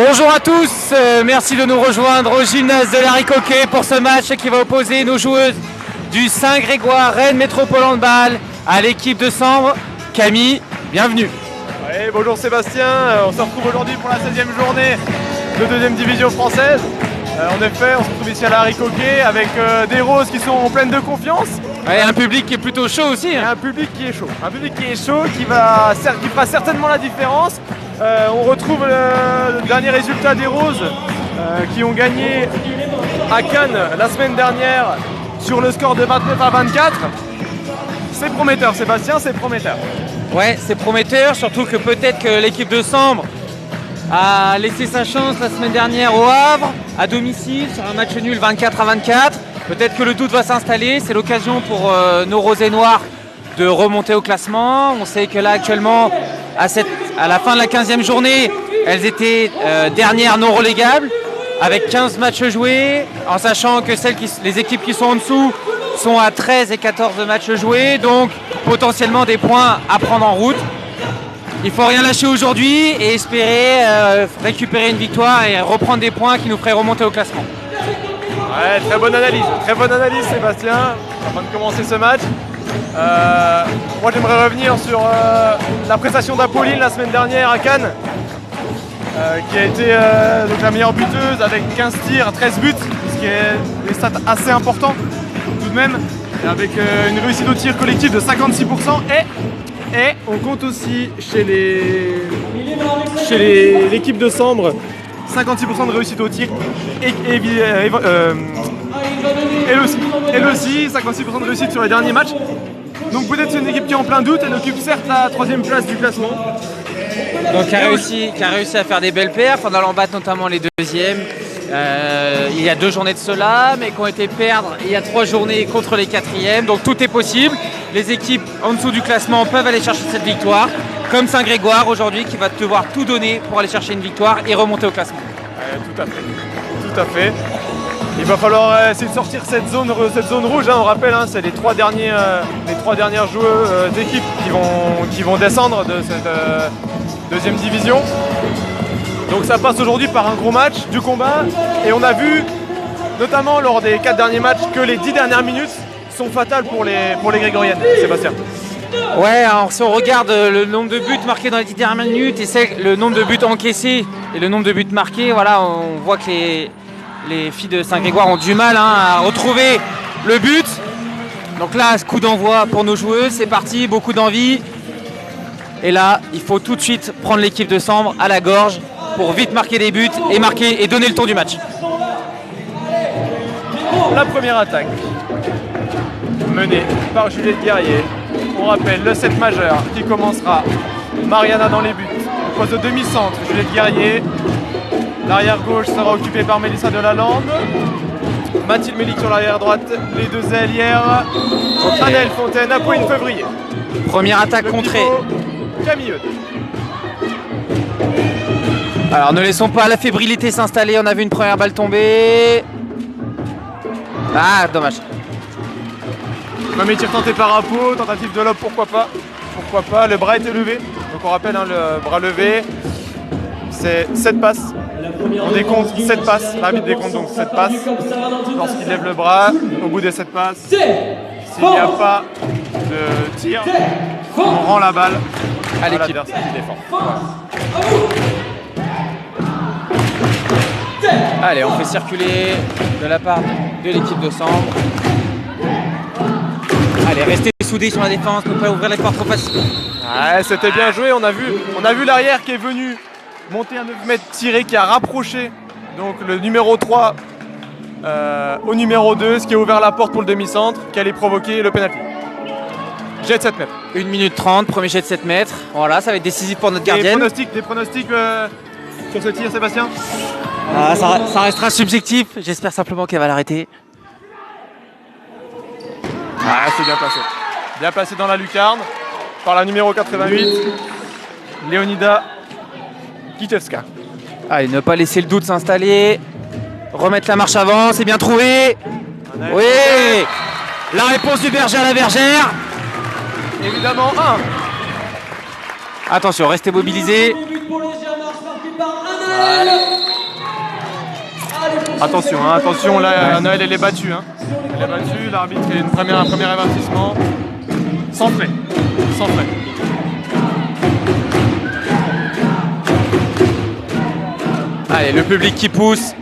Bonjour à tous, merci de nous rejoindre au gymnase de l'Aricoquet pour ce match qui va opposer nos joueuses du Saint-Grégoire Rennes Métropole Handball à l'équipe de Sambre. Camille, bienvenue. Ouais, bonjour Sébastien, on se retrouve aujourd'hui pour la 16e journée de 2e division française. En effet, on se retrouve ici à l'Aricoquet avec des roses qui sont pleines de confiance. Ouais, un public qui est plutôt chaud aussi. Et un public qui est chaud. Un public qui est chaud, qui fera certainement la différence. On retrouve le dernier résultat des Roses qui ont gagné à Cannes la semaine dernière sur le score de 29 à 24. C'est prometteur Sébastien, c'est prometteur. Ouais, c'est prometteur, surtout que peut-être que l'équipe de Sambre a laissé sa chance la semaine dernière au Havre, à domicile, sur un match nul 24 à 24. Peut-être que le doute va s'installer, c'est l'occasion pour nos Roses et Noirs de remonter au classement. On sait que là actuellement, à la fin de la 15e journée, elles étaient dernières non relégables, avec 15 matchs joués, en sachant que les équipes qui sont en dessous sont à 13 et 14 matchs joués, donc potentiellement des points à prendre en route. Il ne faut rien lâcher aujourd'hui et espérer récupérer une victoire et reprendre des points qui nous feraient remonter au classement. Ouais, très bonne analyse Sébastien, avant de commencer ce match. Moi j'aimerais revenir sur la prestation d'Apolline la semaine dernière à Cannes, qui a été donc la meilleure buteuse avec 15 tirs, 13 buts, ce qui est des stats assez importants tout de même, et avec une réussite au tir collectif de 56%. Et on compte aussi chez l'équipe de Sambre 56% de réussite au tir elle aussi 56% de réussite sur les derniers matchs. Donc peut-être c'est une équipe qui est en plein doute, elle occupe certes la 3e place du classement. Donc qui a réussi à faire des belles perfs en allant battre notamment les deuxièmes. Il y a 2 journées de cela, mais qui ont été perdre il y a 3 journées contre les 4e. Donc tout est possible. Les équipes en dessous du classement peuvent aller chercher cette victoire, comme Saint-Grégoire aujourd'hui qui va devoir tout donner pour aller chercher une victoire et remonter au classement. Tout à fait. Il va falloir essayer de sortir cette zone rouge, hein. On rappelle, hein, c'est les 3 dernières joueuses d'équipe qui vont descendre de cette 2e division. Donc ça passe aujourd'hui par un gros match, du combat, et on a vu, notamment lors des 4 derniers matchs, que les 10 dernières minutes sont fatales pour les Grégoriennes, Sébastien. Ouais, alors si on regarde le nombre de buts marqués dans les 10 dernières minutes et le nombre de buts encaissés et le nombre de buts marqués, voilà, on voit que les filles de Saint-Grégoire ont du mal à retrouver le but. Donc là, ce coup d'envoi pour nos joueuses, c'est parti, beaucoup d'envie. Et là, il faut tout de suite prendre l'équipe de Sambre à la gorge pour vite marquer des buts et donner le ton du match. La première attaque, menée par Juliette Guerrier. On rappelle le set majeur qui commencera. Mariana dans les buts. Au poste de demi-centre, Juliette Guerrier. L'arrière gauche sera occupée par Mélissa Delalande. Mathilde Mélic sur l'arrière droite. Les 2 ailières. Okay. Annelle Fontaine, Apolline Février. Première attaque contrée. Camille. Alors ne laissons pas la fébrilité s'installer. On a vu une première balle tomber. Ah, dommage. Premier tir tenté par Apo, tentative de lob, pourquoi pas, le bras était levé, donc on rappelle, hein, le bras levé, c'est 7 passes, on décompte 7 passes, l'arbitre décompte donc 7 passes, lorsqu'il lève le bras, au bout des 7 passes, s'il n'y a pas de tir, on rend la balle à l'adversaire qui défend. Voilà. Allez, on fait circuler de la part de l'équipe de Sambre. Allez, restez soudés sur la défense, ne pas ouvrir les portes trop facile. Ouais, c'était bien joué, on a vu l'arrière qui est venu monter à 9 mètres tiré, qui a rapproché donc le numéro 3 au numéro 2, ce qui a ouvert la porte pour le demi-centre, qui allait provoquer le pénalty. Jet de 7 mètres. 1 minute 30, premier jet de 7 mètres. Voilà, ça va être décisif pour notre gardienne. Des pronostics sur ce tir, Sébastien? Ça restera subjectif, j'espère simplement qu'elle va l'arrêter. Ah, c'est bien placé. Bien placé dans la lucarne par la numéro 88, Léonida Kitevska. Allez, ne pas laisser le doute s'installer. Remettre la marche avant, c'est bien trouvé. Oui, la réponse du berger à la bergère. Évidemment, 1. Attention, restez mobilisés. Attention, hein, attention, là, Noël, elle est battue. Hein. Elle est battue, l'arbitre, il y a un premier avertissement. Sans frais. Sans frais. Allez, le public qui pousse.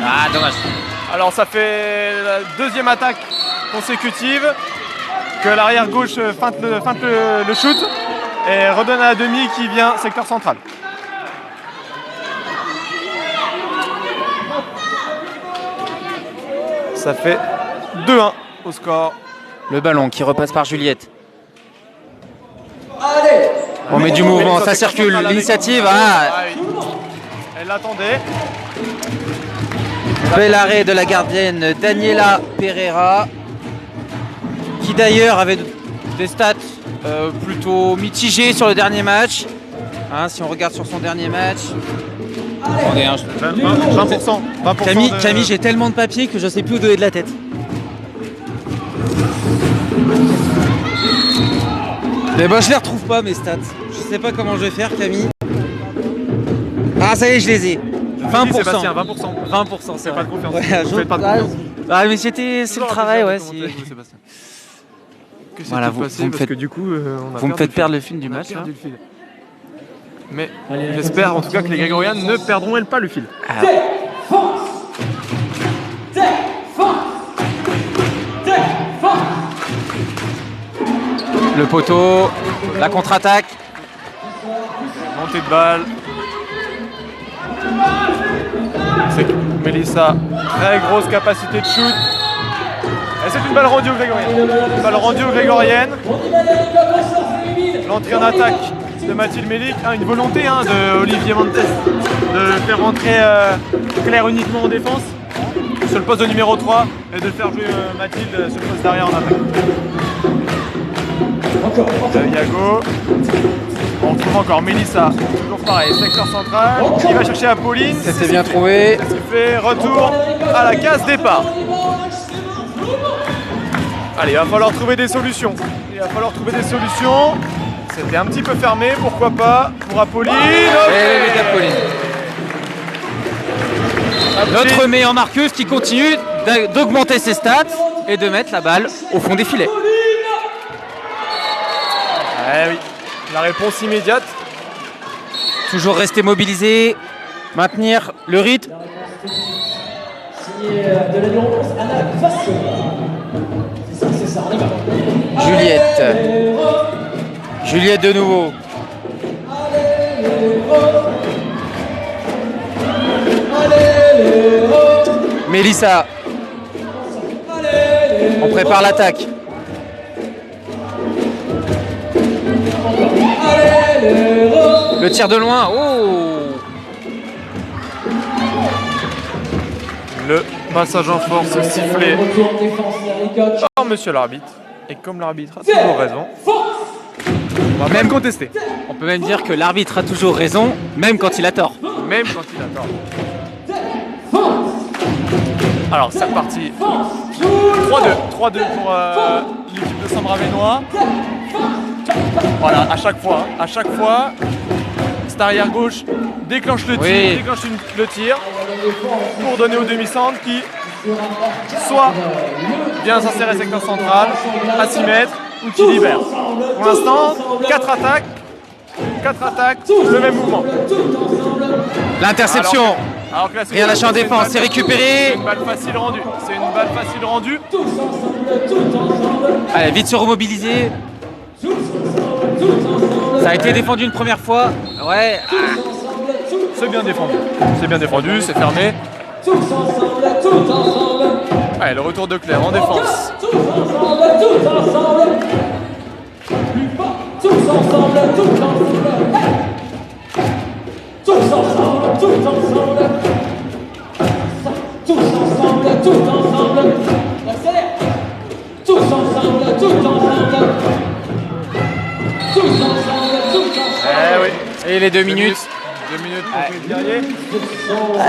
Ah, dommage. Alors ça fait la deuxième attaque consécutive que l'arrière gauche feinte le shoot et redonne à la demi qui vient secteur central. Ça fait 2-1 au score. Le ballon qui repasse par Juliette. On met du mouvement, ça circule. L'initiative, oui. Elle l'attendait. Bel arrêt de la gardienne Daniela Pereira, qui d'ailleurs avait des stats plutôt mitigées sur le dernier match. Hein, si on regarde sur son dernier match. Attendez, 20%. Camille, j'ai tellement de papier que je ne sais plus où donner de la tête. Mais bon, je les retrouve pas mes stats. Je sais pas comment je vais faire, Camille. Ah, ça y est, je les ai. 20%. Sébastien, 20%. 20%, c'est pas de confiance. Ouais, Faites pas de confiance. Ah, mais c'est le travail, ouais. Voilà, vous me faites, du coup, vous me faites perdre le fil du match. Mais j'espère en tout cas que les Grégorianes ne perdront pas le fil. Le poteau, la contre-attaque. Montée de balle. C'est Mélissa, très grosse capacité de shoot. Et c'est une balle rendue aux Grégoriennes. Une balle rendue aux Grégoriennes. L'entrée en attaque de Mathilde Mélic. Une volonté de Olivier Montes de faire rentrer Claire uniquement en défense sur le poste de numéro 3 et de faire jouer Mathilde sur le poste d'arrière en attaque. Yago. On retrouve encore Mélissa, toujours pareil, secteur central, qui va chercher Apolline. C'était bien trouvé. Ce qui fait retour à la case départ. Allez, il va falloir trouver des solutions. C'était un petit peu fermé, pourquoi pas, pour Apolline. Et Apolline. Notre meilleure marqueuse qui continue d'augmenter ses stats et de mettre la balle au fond des filets. Eh oui. La réponse immédiate. Toujours rester mobilisé, maintenir le rythme. Juliette de nouveau. Mélissa. On prépare l'attaque. Le tir de loin, Le passage en force sifflé par monsieur l'arbitre. Et comme l'arbitre a toujours raison, on va même contester. On peut même dire que l'arbitre a toujours raison, même quand il a tort. Même quand il a tort. Alors c'est reparti. 3-2 pour l'équipe de Sambre-Avesnois. Voilà, à chaque fois, cet arrière gauche déclenche le tir, pour donner au demi-centre qui soit vient s'insérer secteur central, à 6 mètres, ou qui libère. Pour l'instant, 4 attaques, le même mouvement. L'interception. Alors que là, rien lâché en défense, c'est récupéré. C'est une balle facile rendue. Allez, vite se remobiliser. Ça a été défendu une première fois. Ouais. C'est bien défendu, c'est fermé. Allez, le retour de Claire en défense. Et les 2 minutes. 2 minutes Guerrier.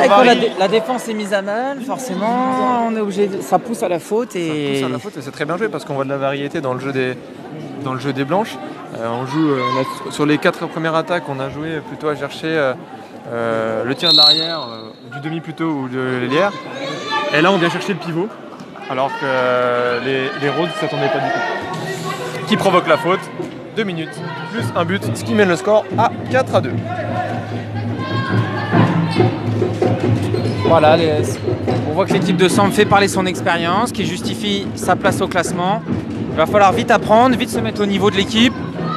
Quand la défense est mise à mal, forcément, on est obligé ça pousse à la faute. Et... Ça pousse à la faute et c'est très bien joué parce qu'on voit de la variété dans le jeu des blanches. On joue sur les 4 premières attaques, on a joué plutôt à chercher le tir de l'arrière, du demi plutôt ou de l'ailière. Et là, on vient chercher le pivot, alors que les Rhodes ne s'attendaient pas du tout. Qui provoque la faute, 2 minutes, plus un but, ce qui mène le score à 4-2. Voilà, on voit que l'équipe de Sambre fait parler son expérience, qui justifie sa place au classement. Il va falloir vite apprendre, vite se mettre au niveau de l'équipe,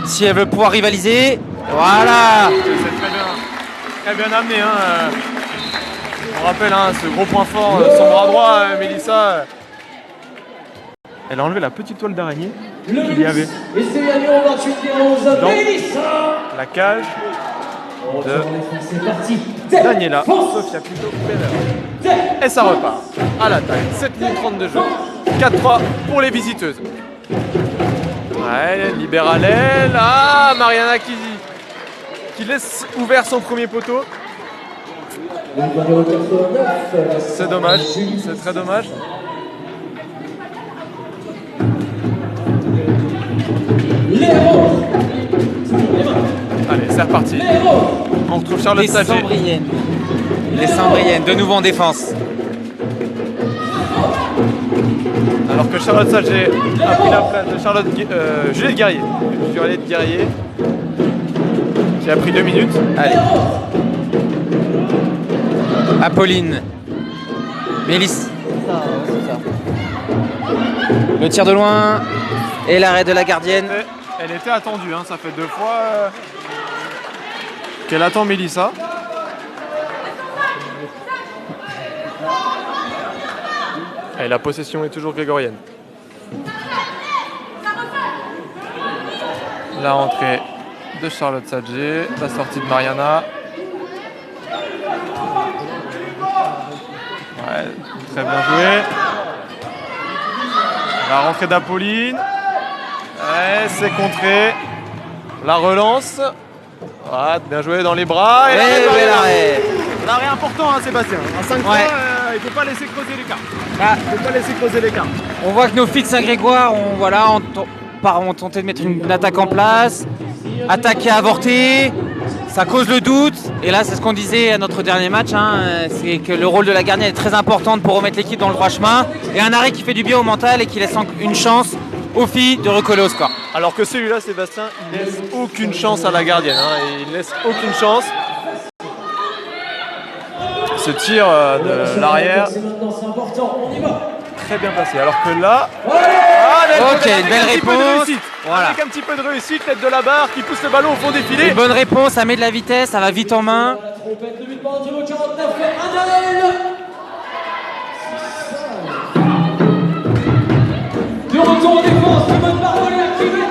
si elle veut pouvoir rivaliser. Voilà. C'est très bien amené. On rappelle ce gros point fort, son bras droit, Mélissa. Elle a enlevé la petite toile d'araignée qu'il y avait dans la cage de Daniela, Sofia plutôt Benner. Et ça repart à l'attaque, 7 minutes 30 de jeu, 4-3 pour les visiteuses. Ouais, libérale, Mariana qui laisse ouvert son premier poteau. C'est dommage, c'est très dommage. Allez, c'est reparti. On retrouve Charlotte Sager. Les Sambriennes, de nouveau en défense. Alors que Charlotte Sager a pris la place de Juliette Guerrier. Juliette Guerrier qui a pris 2 minutes. Allez. Apolline. Mélisse. Le tir de loin et l'arrêt de la gardienne. Elle était attendue, ça fait 2 fois qu'elle attend Mélissa. Et la possession est toujours grégorienne. La rentrée de Charlotte Sager, la sortie de Mariana. Ouais, très bien joué. La rentrée d'Apolline. Ouais, c'est contré. La relance. Ouais, bien joué dans les bras. Et l'arrêt. L'arrêt important, Sébastien. À 5 points, il ne faut pas laisser creuser l'écart. Il ne faut pas laisser creuser l'écart. On voit que nos filles de Saint-Grégoire ont tenté de mettre une attaque en place. Attaque qui a avorté. Ça cause le doute. Et là, c'est ce qu'on disait à notre dernier match. C'est que le rôle de la gardienne est très important pour remettre l'équipe dans le droit chemin. Et un arrêt qui fait du bien au mental et qui laisse une chance aux filles de recoller au score. Alors que celui-là, Sébastien, il laisse aucune chance à la gardienne. Il laisse aucune chance. Ce tir de l'arrière, très bien placé. Alors que là, une belle réponse. Voilà. Avec un petit peu de réussite, l'aide de la barre qui pousse le ballon au fond des filets. Une bonne réponse, ça met de la vitesse, ça va vite en main.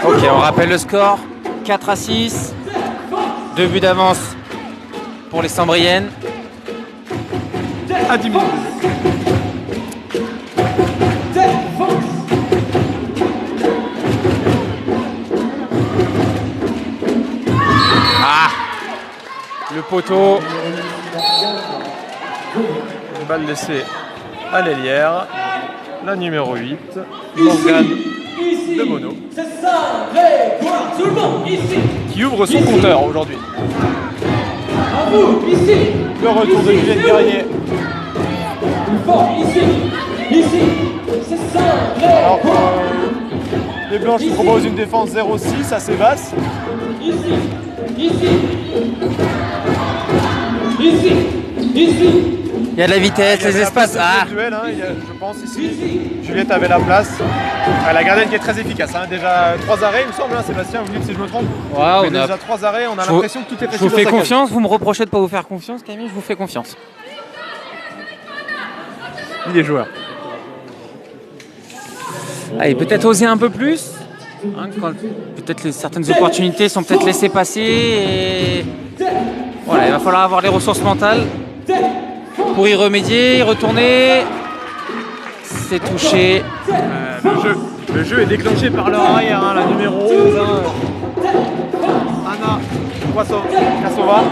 Ok, on rappelle le score. 4-6. 2 buts d'avance pour les Sambriennes. À 10 minutes. Le poteau. Une balle laissée à l'ailière. La numéro 8, Morgane de Mono, qui ouvre son compteur aujourd'hui. Le retour de Juliette Guerrier. Alors les Blanches nous proposent une défense 0-6 assez basse. Il y a de la vitesse, les espaces. Duel, je pense ici. Juliette avait la place. La gardienne qui est très efficace. Déjà 3 arrêts, il me semble, Sébastien, vous me dites si je me trompe. Wow, mais déjà 3 arrêts, on a l'impression que tout est précis. Je vous fais confiance, vous me reprochez de ne pas vous faire confiance, Camille, je vous fais confiance. Il est joueur. Allez, peut-être oser un peu plus. Peut-être certaines opportunités sont peut-être laissées passer. Et... Voilà, il va falloir avoir les ressources mentales pour y remédier, y retourner. C'est touché. Le jeu est déclenché par leur arrière, la numéro 11. Anna Kassova.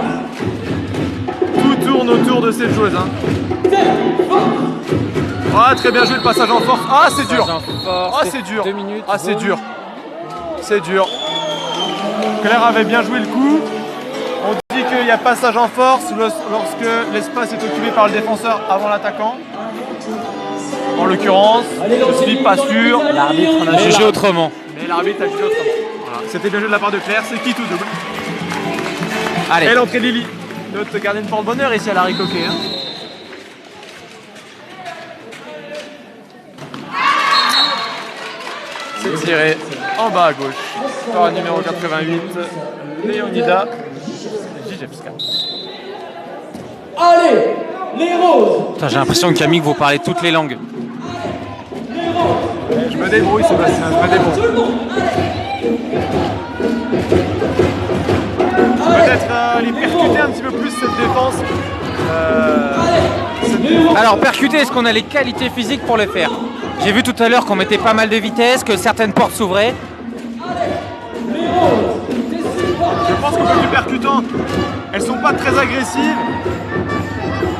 tourne autour de cette joueuse. Hein. Ah, très bien joué le passage en force. Ah, c'est dur. Ah, c'est dur. 2 minutes. Ah, c'est dur. C'est dur. Claire avait bien joué le coup. On dit qu'il y a passage en force lorsque l'espace est occupé par le défenseur avant l'attaquant. En l'occurrence, je suis pas sûr. L'arbitre en a jugé autrement. Mais l'arbitre a jugé autrement. Voilà. C'était bien joué de la part de Claire. C'est qui tout double. Allez. Et l'entrée de Lily. Notre gardienne porte-bonheur ici à la Coquet. Hein. C'est tiré en bas à gauche par le numéro 88, Léonida Jijewska. Allez, les roses. J'ai l'impression que Camille vous parlez toutes les langues. Je me débrouille Sébastien, je me débrouille. Peut-être les percuter un petit peu plus cette défense. Alors percuter, est-ce qu'on a les qualités physiques pour le faire? J'ai vu tout à l'heure qu'on mettait pas mal de vitesse, que certaines portes s'ouvraient. Je pense qu'au point du percutant, elles sont pas très agressives.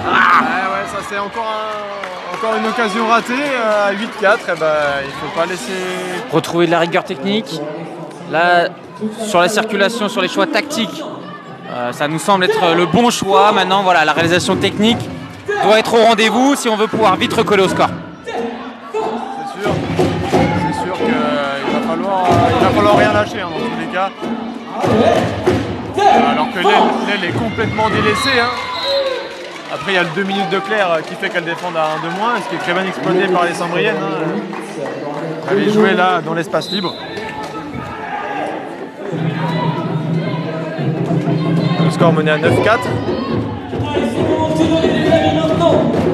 Ouais, ça c'est encore une occasion ratée. À 8-4, eh ben, il faut pas laisser... Retrouver de la rigueur technique. Là, sur la circulation, sur les choix tactiques, ça nous semble être le bon choix. Maintenant, voilà, la réalisation technique doit être au rendez-vous si on veut pouvoir vite recoller au score. C'est sûr qu'il va falloir rien lâcher hein, dans tous les cas. Alors que l'aile est complètement délaissée. Hein. Après il y a le 2 minutes de Claire qui fait qu'elle défende à 1 de moins, ce qui est très bien exploité par les Sambriennes. Hein. Elle est jouée là dans l'espace libre. Le score mené à 9-4.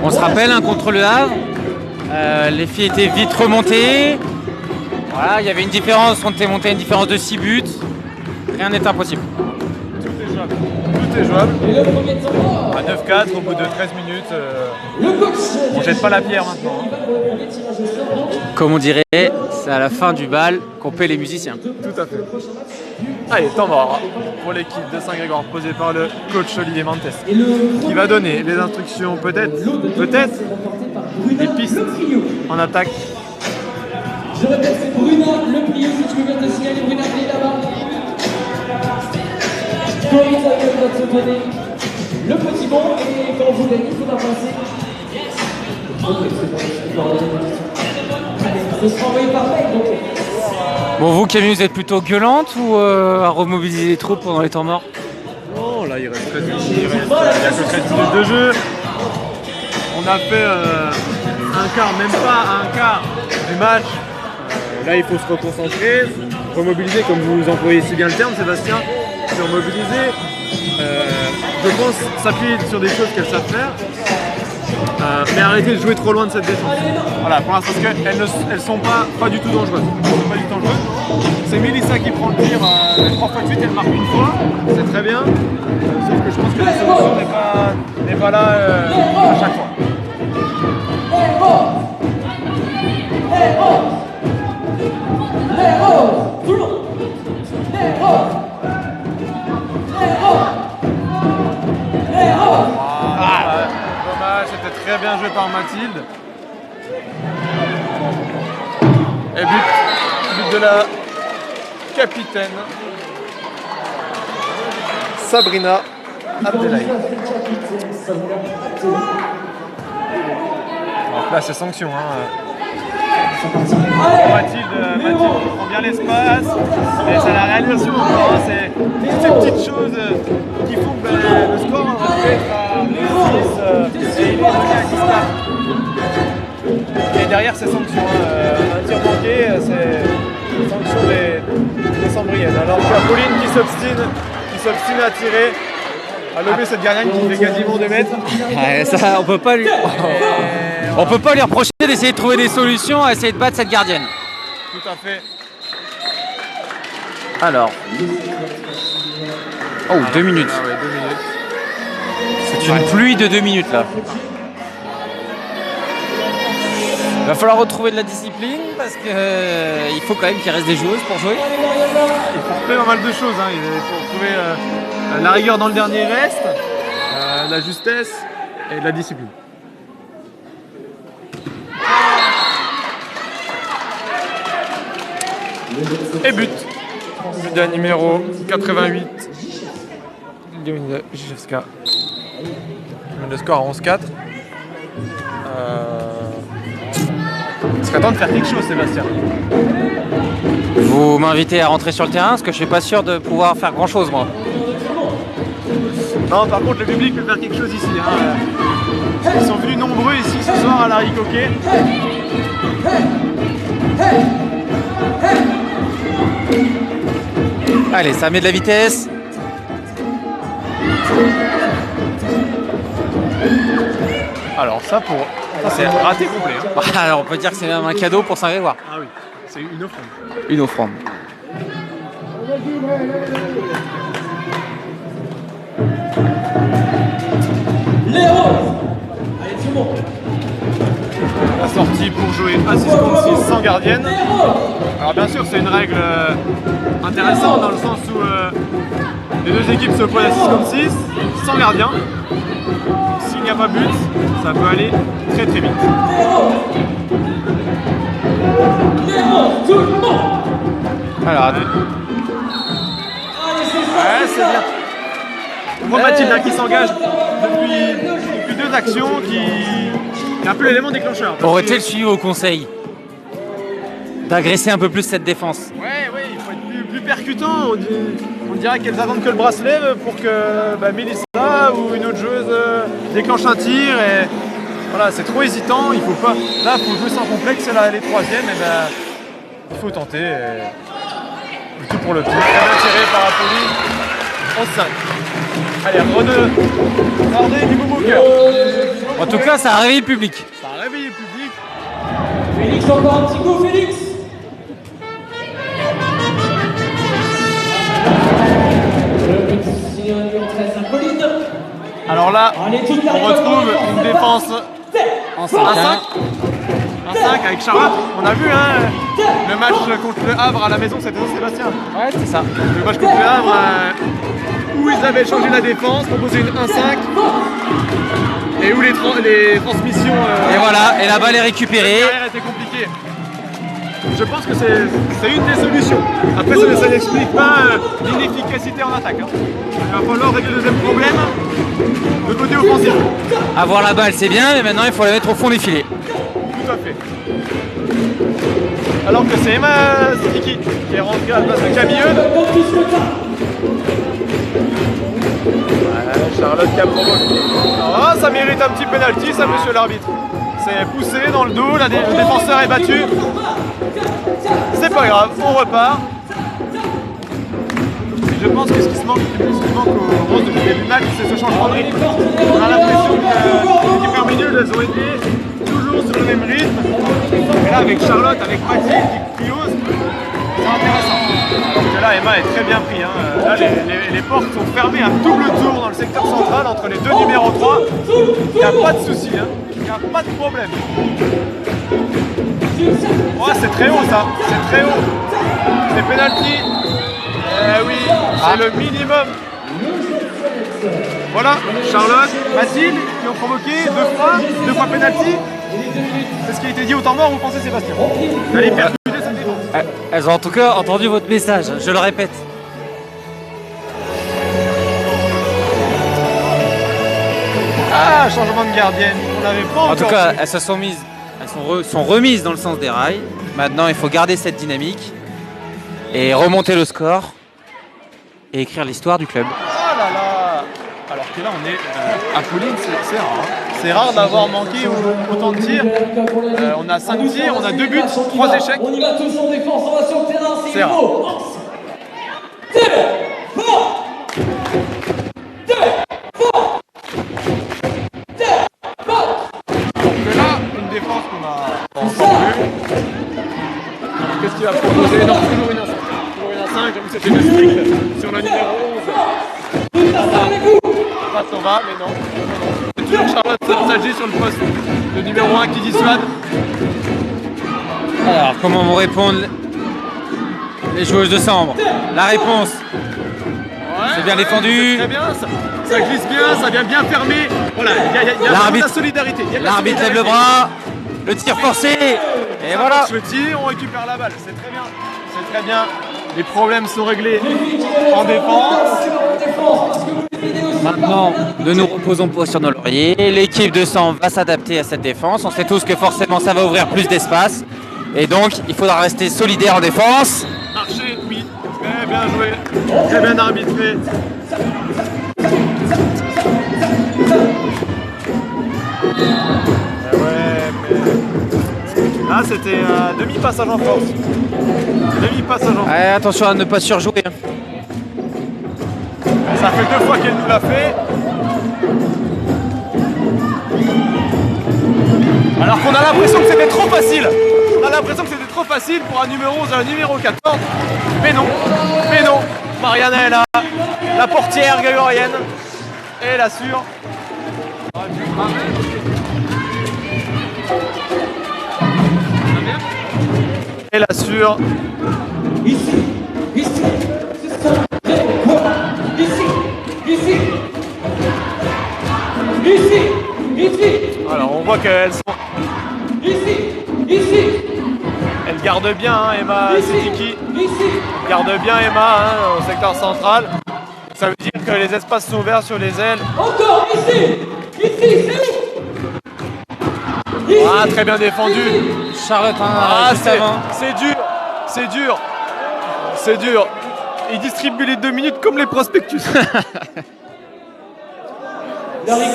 On se rappelle hein, contre le Havre, les filles étaient vite remontées. Voilà, il y avait une différence, on était monté à une différence de 6 buts. Rien n'est impossible. Tout est jouable. Tout est jouable. À 9-4 au bout de 13 minutes. On jette pas la pierre maintenant. Hein. Comme on dirait, c'est à la fin du bal qu'on paie les musiciens. Tout à fait. Allez, temps mort pour l'équipe de Saint-Grégoire posée par le coach Olivier Mantes qui va donner les instructions peut-être des pistes en attaque. Je répète, c'est Bruna, le plié, si tu veux bien te signaler, Bruna, elle est là-bas. Corinne Zakel va te donner le petit bon et quand vous gagnez, il faudra passer. Allez, ce sera envoyé par mail, donc. Bon, vous Camille, vous êtes plutôt gueulante ou à remobiliser les troupes pendant les temps morts? Non, là il reste 13 minutes, il y a que 13 minutes de jeu. On a fait un quart, même pas un quart du match. Là il faut se reconcentrer, remobiliser comme vous employez si bien le terme Sébastien, se remobiliser. Je pense s'appuyer sur des choses qu'elles savent faire. Mais arrêter de jouer trop loin de cette défense. Voilà, pour l'instant, parce qu'elles ne sont pas du tout dangereuses. Elles sont pas du tout dangereuses. C'est Mélissa qui prend le tir 3 fois de suite, elle marque une fois, c'est très bien. Sauf que je pense que la solution n'est pas là à chaque fois. Dommage, c'était très bien joué par Mathilde. Et but de la capitaine Sabrina Abdelhaï. Alors là c'est sanction. Mathilde qui prend bien l'espace, mais c'est la réalisation. C'est toutes ces petites choses qui font que le score aurait pu être à 6 et il est donné à 10. Et derrière c'est sanction. Un tir manqué, c'est sanction des Sambriennes. Alors que Pauline qui s'obstine à tirer, à lever cette gardienne qui fait quasiment 2 mètres. Ouais, ça, on peut pas lui reprocher d'essayer de trouver des solutions à essayer de battre cette gardienne. Tout à fait. Alors. Oh, 2 minutes. Ah ouais, 2 minutes. C'est une pluie de 2 minutes là. Il va falloir retrouver de la discipline parce qu'il faut quand même qu'il reste des joueuses pour jouer. Il faut retrouver pas mal de choses. Il faut retrouver la rigueur dans le dernier reste. de la justesse et de la discipline. Et but d'un numéro 88. Leonid Jijewska. Le score à 11-4. Il serait temps de faire quelque chose, Sébastien. Vous m'invitez à rentrer sur le terrain parce que je suis pas sûr de pouvoir faire grand chose moi. Non, par contre, le public peut faire quelque chose ici. Hein. Ils sont venus nombreux ici ce soir à Larry Coquet. Allez, ça met de la vitesse. Alors ça c'est raté complet. Hein. Alors on peut dire que c'est même un cadeau pour Saint-Grégoire. Ah oui, c'est une offrande. Une offrande. Les roses. Allez tout le monde. La sortie pour jouer à 6 contre 6 sans gardienne. Alors bien sûr c'est une règle intéressante dans le sens où les deux équipes se opposent à 6 contre 6 sans gardien. S'il n'y a pas but, ça peut aller très très vite. Les roses, tout le monde. Alors, Ouais, c'est bien. On voit Mathilde là, qui s'engage depuis deux actions qui est un peu l'élément déclencheur. aurait-il suivi au conseil d'agresser un peu plus cette défense? Ouais, il faut être plus percutant. On dirait qu'elles attendent que le bras se lève pour que Mélissa ou une autre joueuse déclenche un tir. Et voilà, c'est trop hésitant. Il faut pas. Là, il faut jouer sans complexe. Là, elle est troisième. Et il faut tenter. Du tout pour le pied. Très bien tiré par Apolline. 11-5. Allez, regardez du beau cœur. En tout cas, ça a réveillé le public. Ça a réveillé le public. Félix, encore un petit coup, Félix. Le petit numéro 13, Apolline. Alors là, on retrouve une défense En 1-5. 5. 1-5 avec Charlotte. On a vu le match contre le Havre à la maison, c'était Sébastien. Ouais, c'est ça. Le match contre le Havre où ils avaient changé la défense, proposé une 1-5 et où les transmissions Et voilà, et la balle est récupérée. derrière étaient compliquées. Je pense que c'est une des solutions. Après, ça n'explique pas l'inefficacité en attaque. Hein. Il va falloir régler le deuxième problème, le côté offensif. Avoir la balle, c'est bien, mais maintenant il faut la mettre au fond des filets. Tout à fait. Alors que c'est Emma Stiki qui est rentrée à la place de Camille Eudes. Charlotte qui a provoqué. Ah, ça mérite un petit penalty, ça, monsieur l'arbitre. C'est poussé dans le dos, le défenseur est battu. C'est pas grave, on repart. Et je pense que ce qui se manque aux Roses depuis le début du match, c'est ce changement de rythme. On a l'impression que les équipes arméniennes, elles ont été toujours sur le même rythme. Et là, avec Charlotte, avec Mathilde qui ose, c'est intéressant. Alors que là, Emma est très bien pris. Hein. Là, les portes sont fermées à double tour dans le secteur central entre les deux numéros 3. Il n'y a pas de souci, hein. Il n'y a pas de problème. Oh, c'est très haut ça, c'est très haut. C'est penalty. Eh oui, c'est le minimum. Voilà, Charlotte, Mathilde qui ont provoqué deux fois penalty. C'est ce qui a été dit au temps mort, vous pensez Sébastien? Allez percuter cette défense. Elles ont en tout cas entendu votre message, je le répète. Ah, changement de gardienne, on l'avait pas encore. En tout cas, vu. elles se sont mises, sont remises dans le sens des rails. Maintenant, il faut garder cette dynamique et remonter le score et écrire l'histoire du club. Oh là là. Alors que là, on est à Pauline, c'est rare. Hein. C'est rare d'avoir manqué autant de tirs. On a 5 tirs, on a 2 buts, 3 échecs. On y va tous en défense, on va sur le terrain, c'est rare. Donc là, une défense qu'on a pas encore vue. Qu'est-ce qu'il va proposer? Non, toujours une 1-5. Toujours une 1-5, j'avoue que c'était le strict sur la numéro 11. Ça s'en va, mais non. C'est toujours Charlotte Sager sur le poste. Le numéro 1 qui dissuade. Alors, comment vont répondre les joueuses de Sambre? La réponse. Ouais, C'est bien défendu. Très bien, ça glisse bien, ça vient bien fermer. Voilà, il y a vraiment de la solidarité. L'arbitre lève le bras, le tir forcé, et voilà. Le tir, on récupère la balle, c'est très bien. C'est très bien. Les problèmes sont réglés en défense. Maintenant, ne nous reposons pas sur nos lauriers. L'équipe de Sambre va s'adapter à cette défense. On sait tous que forcément ça va ouvrir plus d'espace. Et donc, il faudra rester solidaire en défense. Marché, oui. Très bien joué. Très bien arbitré. Là, c'était un demi-passage en force. Demi-passage en force. Ouais, attention à ne pas surjouer. Ça fait 2 fois qu'elle nous l'a fait. Alors qu'on a l'impression que c'était trop facile. On a l'impression que c'était trop facile pour un numéro 11 et un numéro 14. Mais non. Mais non. Mariana est là. La portière grégorienne. Et elle assure. Elle assure. Ici, Alors on voit qu'elles sont. Elle garde bien hein, Emma Setiki. Elle garde bien Emma hein, au secteur central. Ça veut dire que les espaces sont ouverts sur les ailes. encore ici, Ah, très bien défendu. Charlotte, juste avant. C'est dur. Il distribue les 2 minutes comme les prospectus.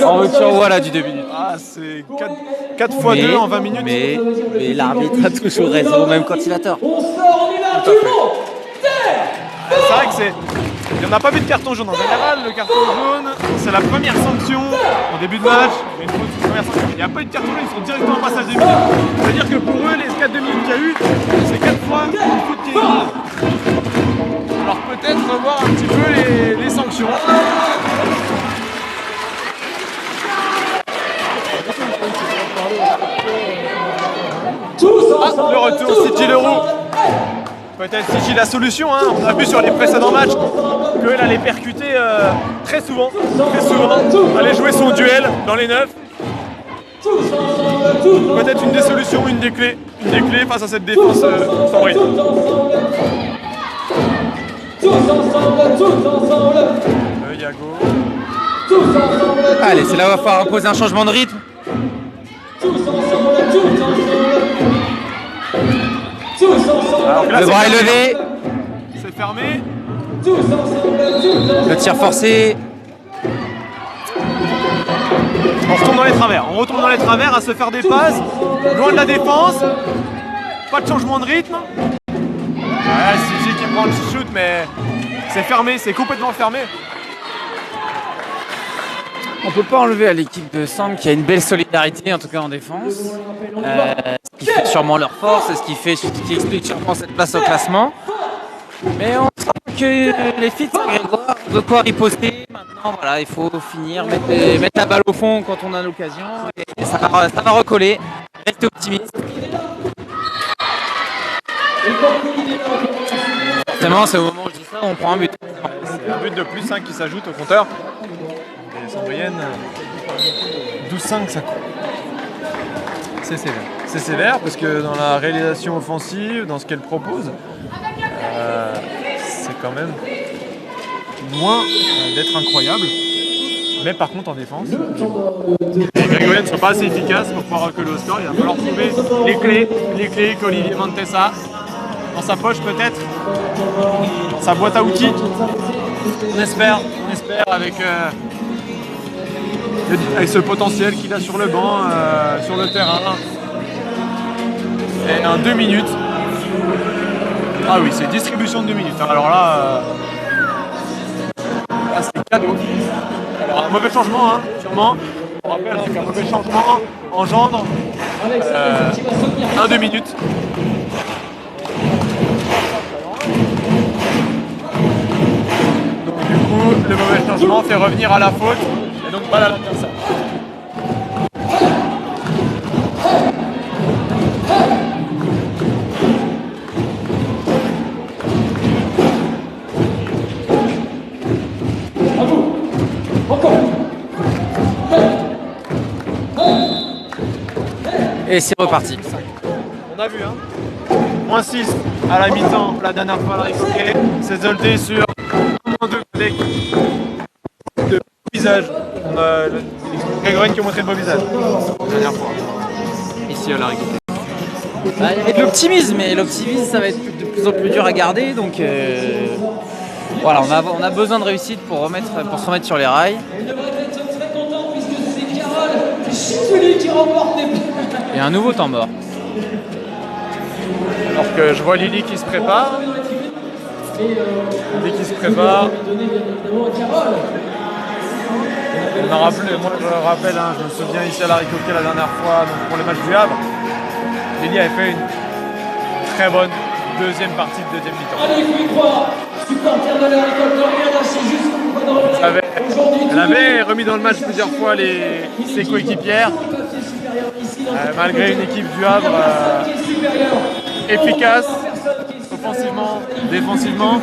On veut que tu revois là du 2 minutes. Ah, c'est 4 fois 2 en 20 minutes. Mais l'arbitre a toujours raison, même quand il a tort. on sort, on y va, tout le monde. C'est vrai que c'est. Il n'y en a pas vu de carton jaune. En général, le carton jaune, c'est la première sanction au début de match. Mais une première sanction. Il n'y a pas eu de carton jaune, ils sont directement en passage de minutes. C'est-à-dire que pour eux, les 4 minutes qu'il y a eu, c'est 4 fois une faute qui est mise. Alors peut-être revoir un petit peu les sanctions. Le retour, City Leroux. Peut-être City la solution, hein. On a vu sur les précédents matchs qu'elle allait percuter très souvent, allait jouer son duel dans les 9. Peut-être une des solutions, une des clés face à cette défense sambrine. Yago. Allez, c'est là où il va falloir imposer un changement de rythme. Alors que là, Le bras est levé, c'est fermé. le tir forcé. On retourne dans les travers. On retourne dans les travers à se faire des passes. Loin de la défense. Pas de changement de rythme. Ouais, City qui prend le shoot, mais c'est fermé, c'est complètement fermé. On peut pas enlever à l'équipe de Sambre qui a une belle solidarité, en tout cas en défense. Ce qui fait sûrement leur force, et ce qui explique sûrement cette place au classement. Mais on sent que les filles de Saint-Grégoire ont de quoi riposter. Maintenant, voilà, il faut finir, mettre la balle au fond quand on a l'occasion. Et ça va recoller. Restez optimiste. Forcément, c'est au moment où je dis ça, on prend un but. C'est un but de plus 5 qui s'ajoute au compteur. Les Sambriennes, 12-5, ça coûte. C'est sévère. C'est sévère parce que dans la réalisation offensive, dans ce qu'elle propose, c'est quand même loin d'être incroyable. Mais par contre en défense, les Grégoriennes ne sont pas assez efficaces pour pouvoir reculer au score. Il va falloir trouver les clés qu'Olivier Montessa dans sa poche peut-être, dans sa boîte à outils. On espère avec ce potentiel qu'il a sur le banc, sur le terrain. Et en 2 minutes. Ah oui, c'est distribution de 2 minutes. Alors là, c'est cadeau. Alors, un mauvais changement, hein, sûrement. On rappelle qu'un mauvais changement engendre 1-2 minutes. Donc du coup, le mauvais changement fait revenir à la faute. Et donc pas la ça. Et c'est reparti. On a vu, hein. Moins 6 à la mi-temps, la dernière fois, Larry Coquet. C'est soldé sur moins 2 avec de beaux visages. On a Grégorien qui a montré de beaux visages la dernière fois. Ici à Larry Coquet. Bah, il y avait de l'optimisme, mais l'optimisme ça va être de plus en plus dur à garder, donc voilà, on a besoin de réussite pour se remettre sur les rails. Il devrait être très content puisque c'est Carole Chitouli qui remporte les points. Et un nouveau temps mort. Alors que je vois Lily qui se prépare. Lily qui se prépare. On m'a rappelé, moi je le rappelle, hein, je me souviens ici à Larry Coquet la dernière fois donc pour le match du Havre. Lily avait fait une très bonne deuxième partie de deuxième mi-temps. Allez, il faut y croire. Supporter de la récolte, rien lâché jusqu'au bout dans le Elle avait remis dans le match plusieurs fois ses coéquipières, malgré une équipe du Havre efficace, offensivement, défensivement.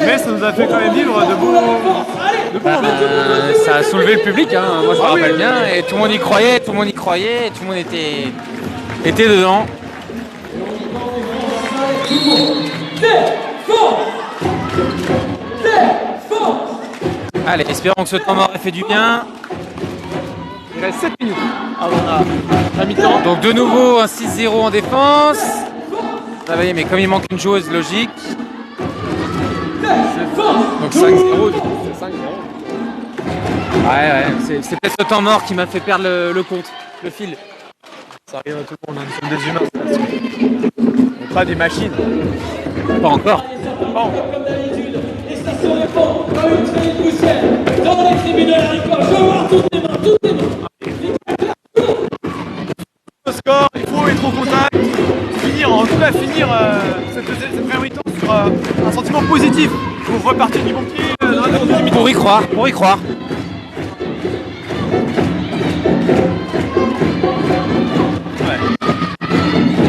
Mais ça nous a fait quand même vivre de beaux moments. Ça a soulevé le public, hein. Moi je me rappelle bien, et tout le monde y croyait, et tout le monde était dedans. Allez, espérons que ce temps mort ait fait du bien. Il reste 7 minutes avant la mi-temps. Donc de nouveau un 6-0 en défense. Vous voyez, mais comme il manque une joueuse logique. Donc 5-0 du coup. C'est 5-0. Ouais, c'est peut-être ce temps mort qui m'a fait perdre le compte, le fil. Ça arrive à tout le monde, nous sommes des humains. On n'est pas des machines. Pas encore. Comme d'habitude, et ça se répand comme une traînée de poussière dans les tribunes de la récolte. Je veux voir toutes les mains. Le score, il faut être au contact, finir cette première mi-temps sur un sentiment positif pour repartir du bon pied dans la deuxième mi-temps. Pour y croire. Pour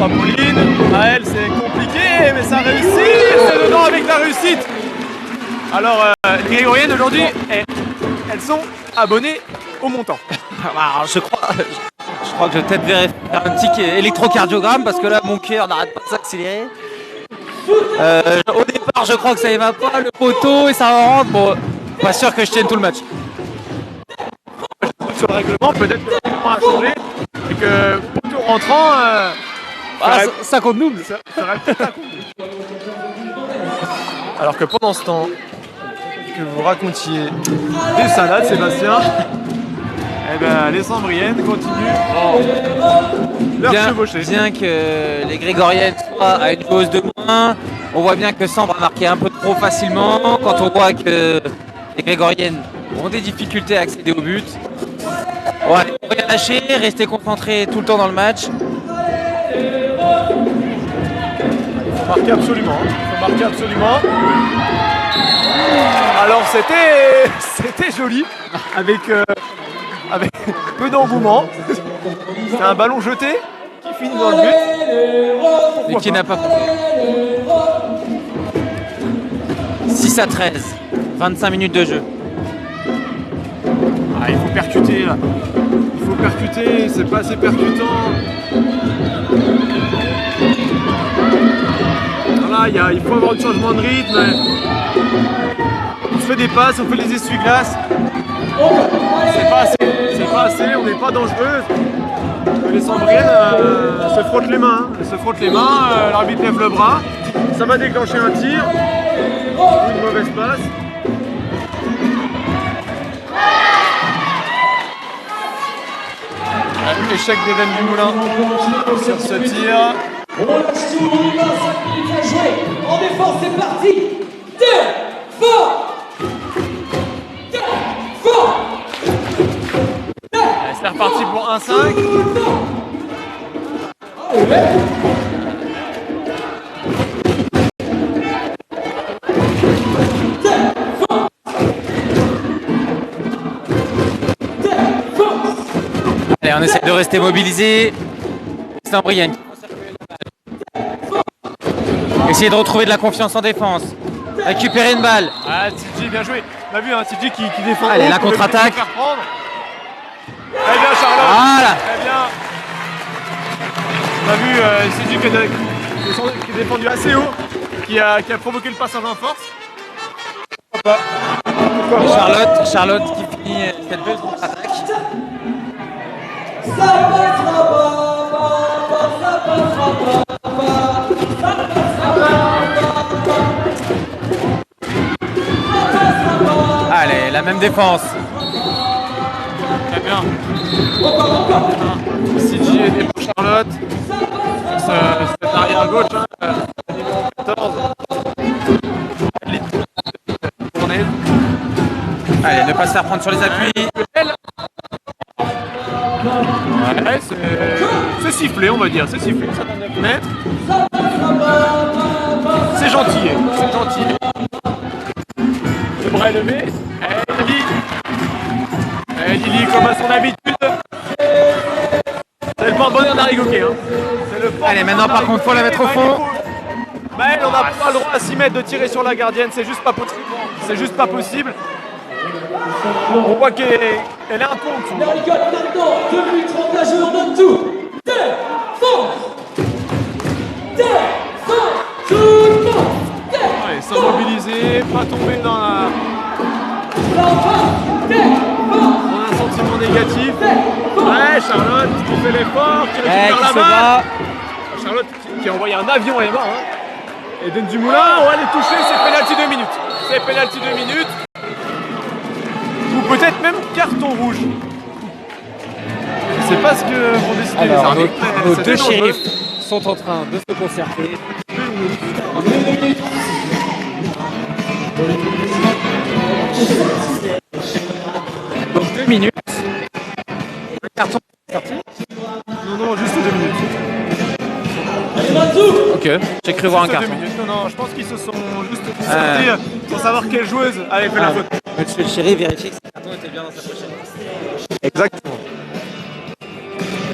Apolline, à elle c'est compliqué, mais ça réussit, c'est dedans avec la réussite. Alors, les Grégoriennes aujourd'hui, elles sont abonnées au montant. Alors, je crois que je vais peut-être faire un petit électrocardiogramme parce que là mon cœur n'arrête pas de s'accélérer. Au départ je crois que ça y va pas, le poteau et ça rentre. Bon, pas sûr que je tienne tout le match. Sur le règlement, peut-être que le règlement a changé et que poteau rentrant, Ça compte double. ça aurait peut-être un coup. Alors que pendant ce temps que vous racontiez des salades, Sébastien, eh ben, les Sambriennes continuent leur chevaucher. Bien que les Grégoriennes soient à une joueuse de moins, on voit bien que Sambre a marqué un peu trop facilement. Quand on voit que les Grégoriennes ont des difficultés à accéder au but. Ouais, rien lâcher, rester concentré tout le temps dans le match. Il faut marquer absolument. Alors c'était joli avec peu d'engouement. C'est un ballon jeté qui finit dans le but. Et qui n'a pas compté. 6-13, 25 minutes de jeu. Il faut percuter là. Il faut percuter, c'est pas assez percutant. Voilà, il faut avoir du changement de rythme. On se fait des passes, on fait les essuie-glaces. C'est pas assez, on n'est pas dangereux. Les Sambriennes se frottent les mains. Elles se frottent les mains, l'arbitre lève le bras. Ça va déclencher un tir. Une mauvaise passe. Échec d'Eden Dumoulin sur ce tir. On lâche tout, on y va, 5 minutes à jouer. En défense, c'est parti. C'est reparti pour 1-5. Allez, on essaie de rester mobilisé. Sambrienne. Essayer de retrouver de la confiance en défense. Récupérer une balle. Ah, TJ, bien joué. On a vu, hein, TJ qui défend. Allez, haut, la qui veut contre-attaque. faire prendre. Très bien, Charlotte. Voilà. Très bien. On a vu Sidi qui est défendu assez haut, qui a provoqué le passage en force. Pourquoi pas? Charlotte qui finit cette belle contre-attaque. Ça passera pas, ça passera pas, ça passera pas. Allez, la même défense. Très bien. CG aidé par Charlotte. C'est l'arrière gauche. Hein, 14. Allez, ne pas se faire prendre sur les appuis. Ouais, c'est sifflé, on va dire. C'est sifflé. 59 mètres. C'est gentil. C'est gentil. Le bras est levé. Lily, comme à son habitude. C'est le porte-bonheur d'Arigoquet. Hein. Allez, maintenant par contre, faut la mettre au fond. Maël, on n'a pas le droit à 6 mètres de tirer sur la gardienne. C'est juste pas possible. C'est juste pas possible. On voit qu'elle est un peu en dessous. Maricotte maintenant, 2 minutes 30, la joueur donne tout. Défense, tout le monde. Ouais, s'immobiliser, pas tomber dans un sentiment négatif. Ouais, Charlotte qui fait l'effort, qui récupère Qui la se balle. bat. Charlotte qui a envoyé un avion, elle est morte. Hein. Eden Dumoulin, elle est touchée, c'est pénalty 2 minutes. C'est pénalty 2 minutes. Ou peut-être même carton rouge. Je sais pas ce que vont décider les Alors, arbitres. nos mais deux c'est dangereux. shérifs sont en train de se concerter. Donc 2 minutes. Un carton sorti. Non, juste 2 minutes. Allez, Matou. Ok, j'ai cru voir un Juste 2 carton. minutes. Non, je pense qu'ils se sont juste sortis pour savoir quelle joueuse avait fait la faute. Monsieur le shérif vérifie que ce carton était bien dans sa pochette. Exactement.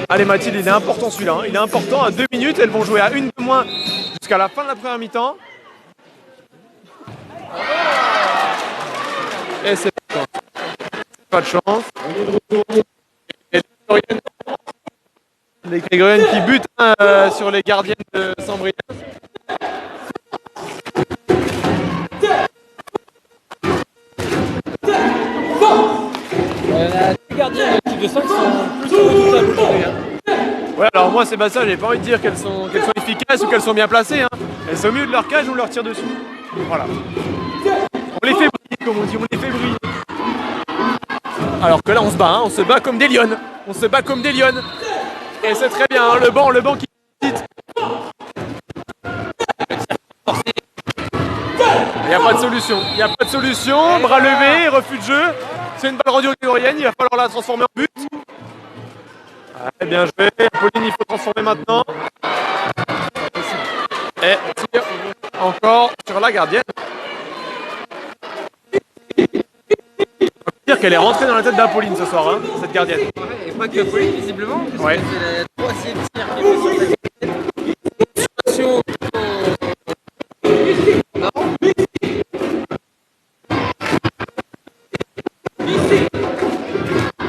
Allez Mathilde, il est important celui-là. Hein. Il est important. À 2 minutes, elles vont jouer à une de moins jusqu'à la fin de la première mi-temps. Et c'est pas de chance. Et les Grégoriennes qui butent sur les gardiennes de Saint-Brieuc. Les gardiens de l'équipe de 5 sont plus redoutables aujourd'hui. Ouais, alors moi Sébastien, j'ai pas envie de dire qu'elles sont efficaces ou qu'elles sont bien placées. Hein. Elles sont au milieu de leur cage ou on leur tire dessus. Voilà. On les fait briller, comme on dit, on les fait briller. Alors que là on se bat, hein. On se bat comme des lionnes. On se bat comme des lionnes. Et c'est très bien, hein. Le banc qui hésite. Il n'y a pas de solution. Il n'y a pas de solution. Bras levé, refus de jeu. C'est une balle rendue aux Grégoriennes. Il va falloir la transformer en but. Ouais, bien joué. Pauline, il faut transformer maintenant. Et tire encore sur la gardienne. On peut dire qu'elle est rentrée dans la tête d'Apolline ce soir, hein, cette gardienne. Et pas que Pauline, visiblement, puisque Ouais. c'est la troisième tir qui est sur cette situation.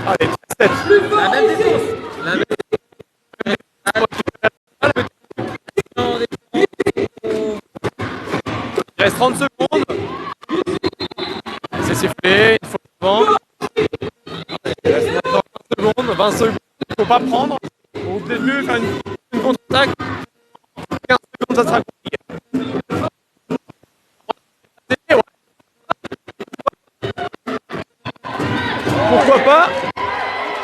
Allez, 7. La même défense. La même Il reste 30 secondes. C'est sifflé, il faut vendre. Il reste maintenant 20 secondes. 20 secondes, il ne faut pas prendre. Au début, faire une contre-attaque. 15 secondes, ça sera compliqué. Pourquoi pas?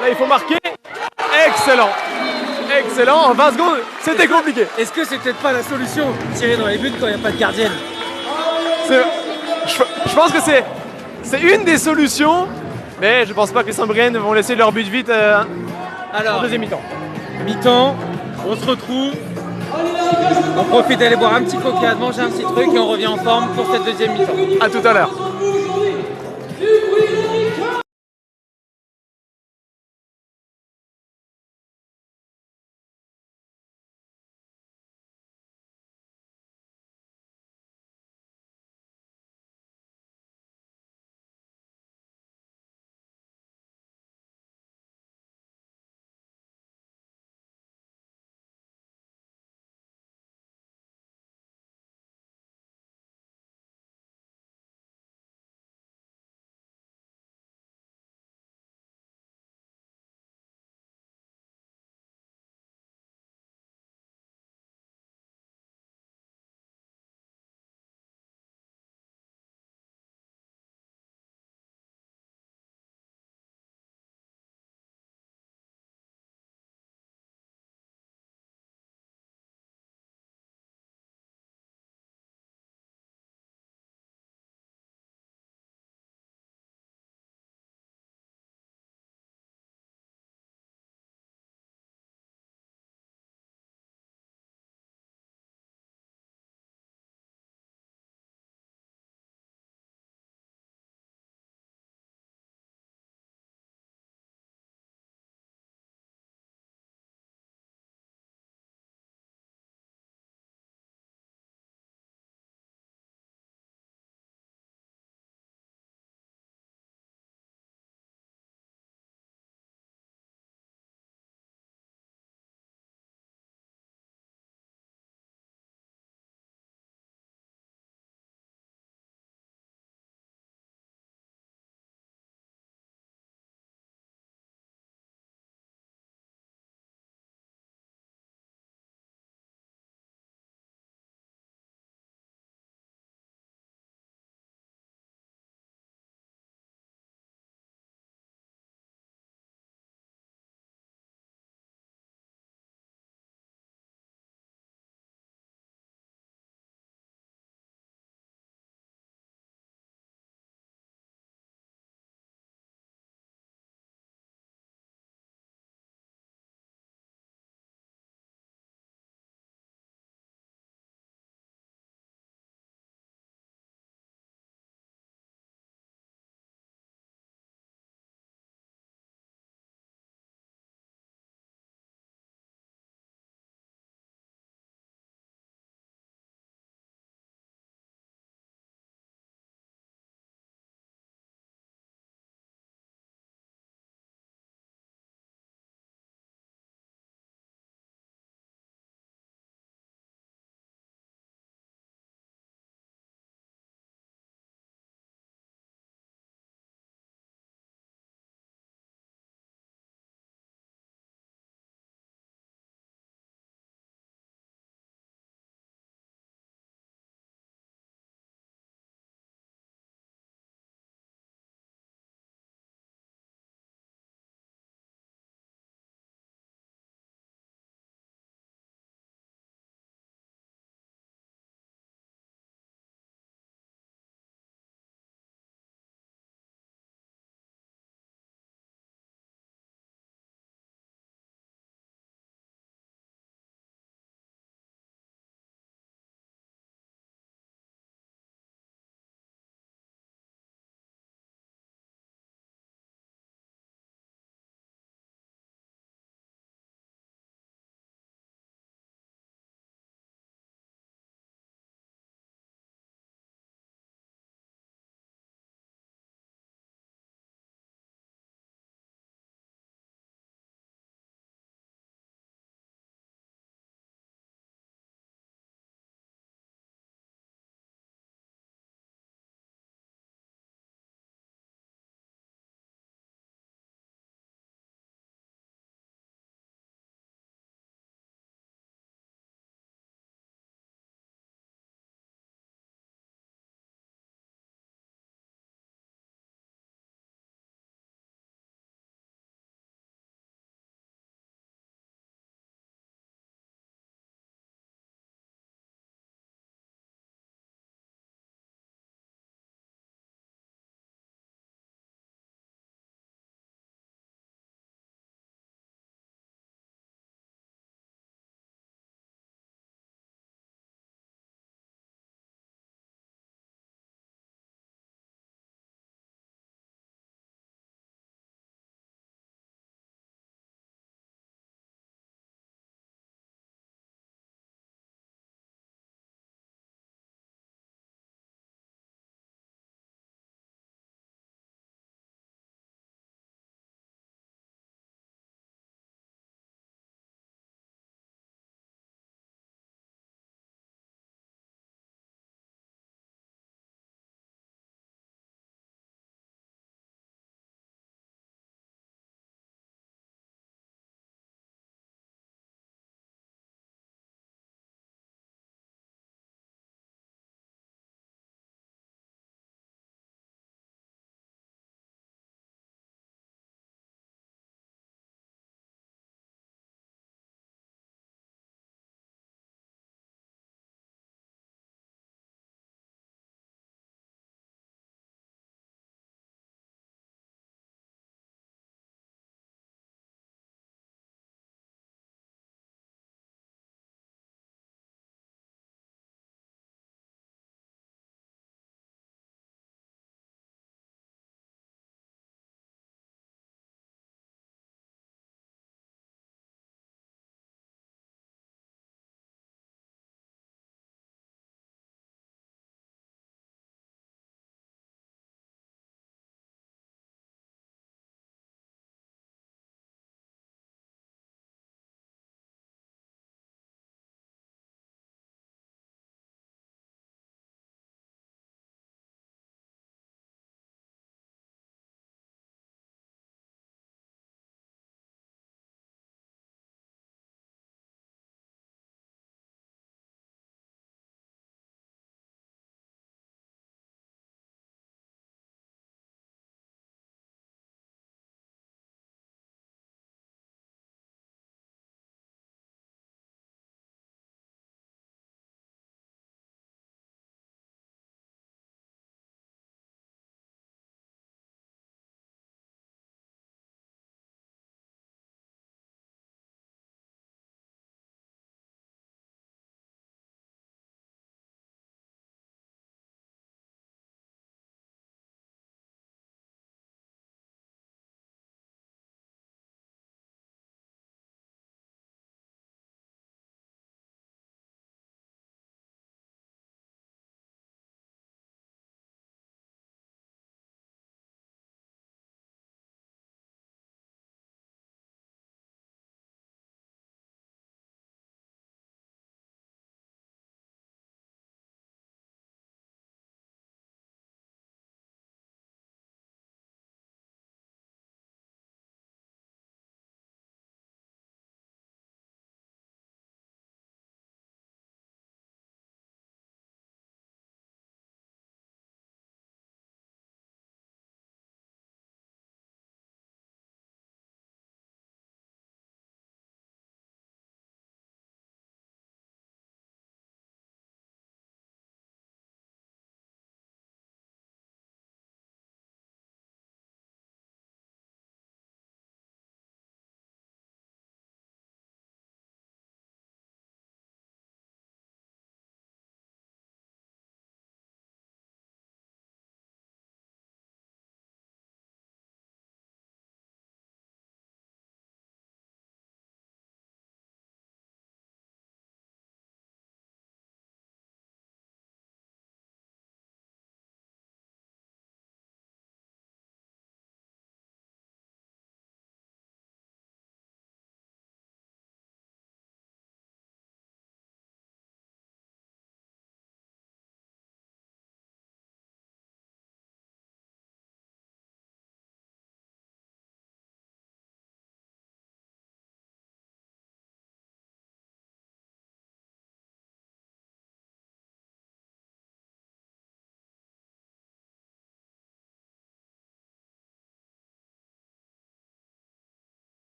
Là, il faut marquer. Excellent. Excellent. En 20 secondes, c'était compliqué. Est-ce que c'est peut-être pas la solution, tirer dans les buts quand il n'y a pas de gardienne? Je pense que c'est une des solutions, mais je pense pas que les Saint-Brieuc vont laisser leur but vite en Alors, deuxième mi-temps. mi-temps, on se retrouve, on profite d'aller boire un petit coca, de manger un petit truc et on revient en forme pour cette deuxième mi-temps. À tout à l'heure.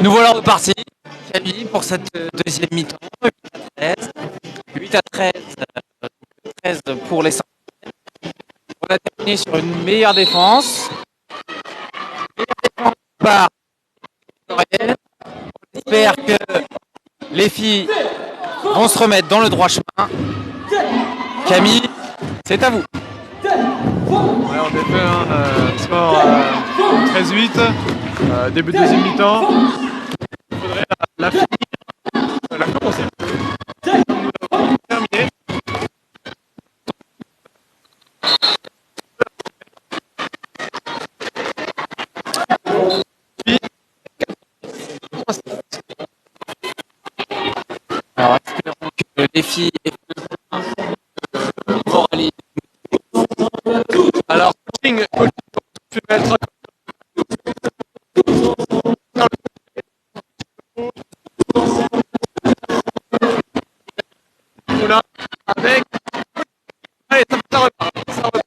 Nous voilà repartis, Camille, pour cette deuxième mi-temps. 8 à 13, 13 pour les 5. On a terminé sur une meilleure défense. Par Lorraine. On espère que les filles vont se remettre dans le droit chemin. Camille, c'est à vous. Ouais, on défait un score 13-8, début de deuxième mi-temps. Il faudrait la finir, la commencer. Comme nous l'avons terminé. Alors, espérons que les filles moralisent. Alors, coaching femelle, là, avec. Allez, ça repart. Ça repart.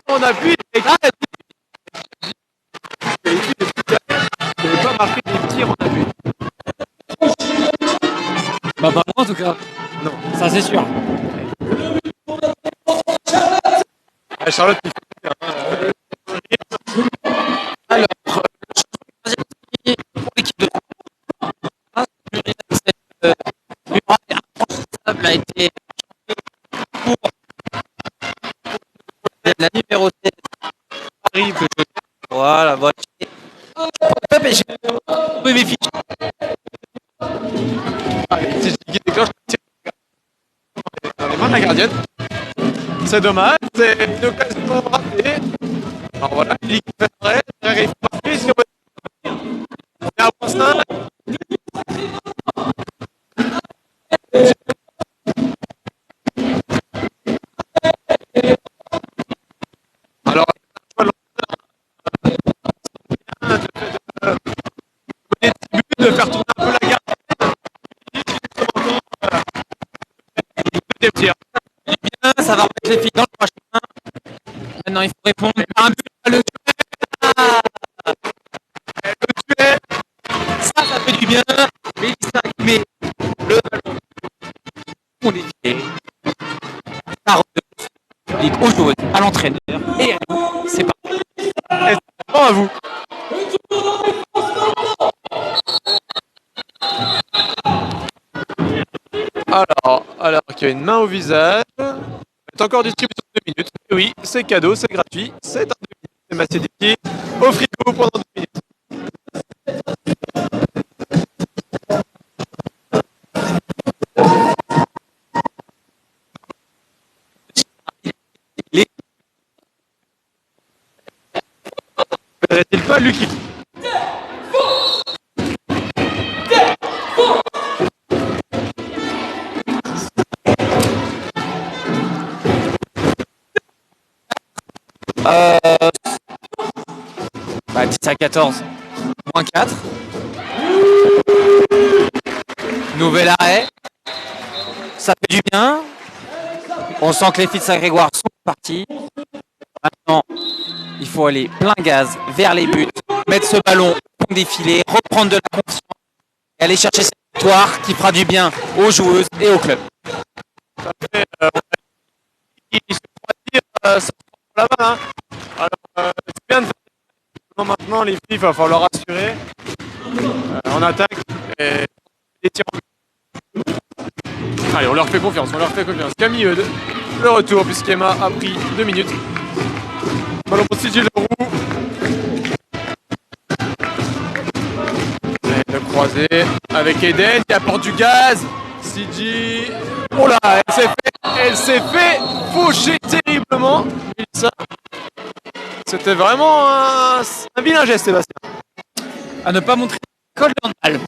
On appuie et il n'avait pas marqué des tirs en appui. Bah, pas moi en tout cas. Non. Ça, c'est sûr. Charlotte, il fait bien. Alors, pour l'équipe de France, a été pour la numéro 16 arrive. Voilà, voilà. Oui, mes filles. Allez, c'est qui déclenche dans les mains de la gardienne. C'est dommage, c'est une occasion ratée. Alors voilà, il arrive pas à marquer, si on est à point 5. Alors, de faire tourner un peu la garde. Bien, ça va remettre les filles dans le droit chemin. Maintenant, il faut répondre à un but. Le duel. Ça fait du bien. Mélissa qui met le ballon. On les filets. Ça redonne le public aux joueuses, à l'entraîneur. Et à nous. C'est parti. et c'est bon à vous. Alors qu'il y a une main au visage. C'est encore distribué sur 2 minutes. Et oui, c'est cadeau, c'est gratuit. C'est un 2 minutes. C'est Massédici au frigo pendant 2 minutes. Faudrait-il pas Lucky? Bah, 10 à 14, moins 4. Nouvel arrêt. Ça fait du bien. On sent que les filles de Saint-Grégoire sont parties. Maintenant, il faut aller plein gaz vers les buts, mettre ce ballon pour défiler, reprendre de la confiance et aller chercher cette victoire qui fera du bien aux joueuses et au club. Ça fait, il se croit dire ça prend la balle. Hein. Alors, c'est bien de faire maintenant les filles, il va falloir assurer en attaque et les tirs en but. Allez, on leur fait confiance, Camille, le retour puisqu'Emma a pris 2 minutes. Ballon pour Sigil Leroux. C'est avec Eden qui apporte du gaz. CG. Oh là, elle s'est fait faucher terriblement. C'était vraiment un vilain geste, Sébastien. À ne pas montrer l'école de handball.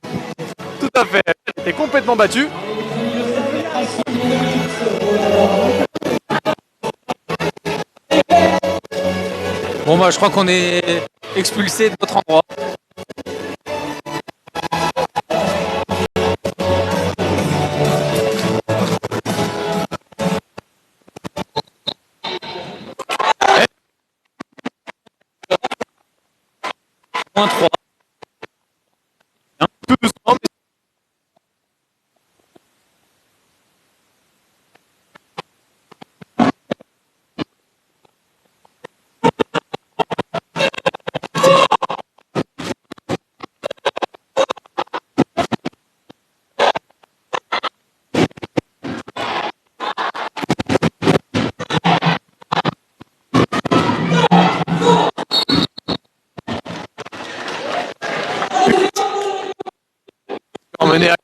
Tout à fait. Elle était complètement battue. Bon, bah, je crois qu'on est expulsé de notre endroit. Moins 3. Tout doucement. Emmené à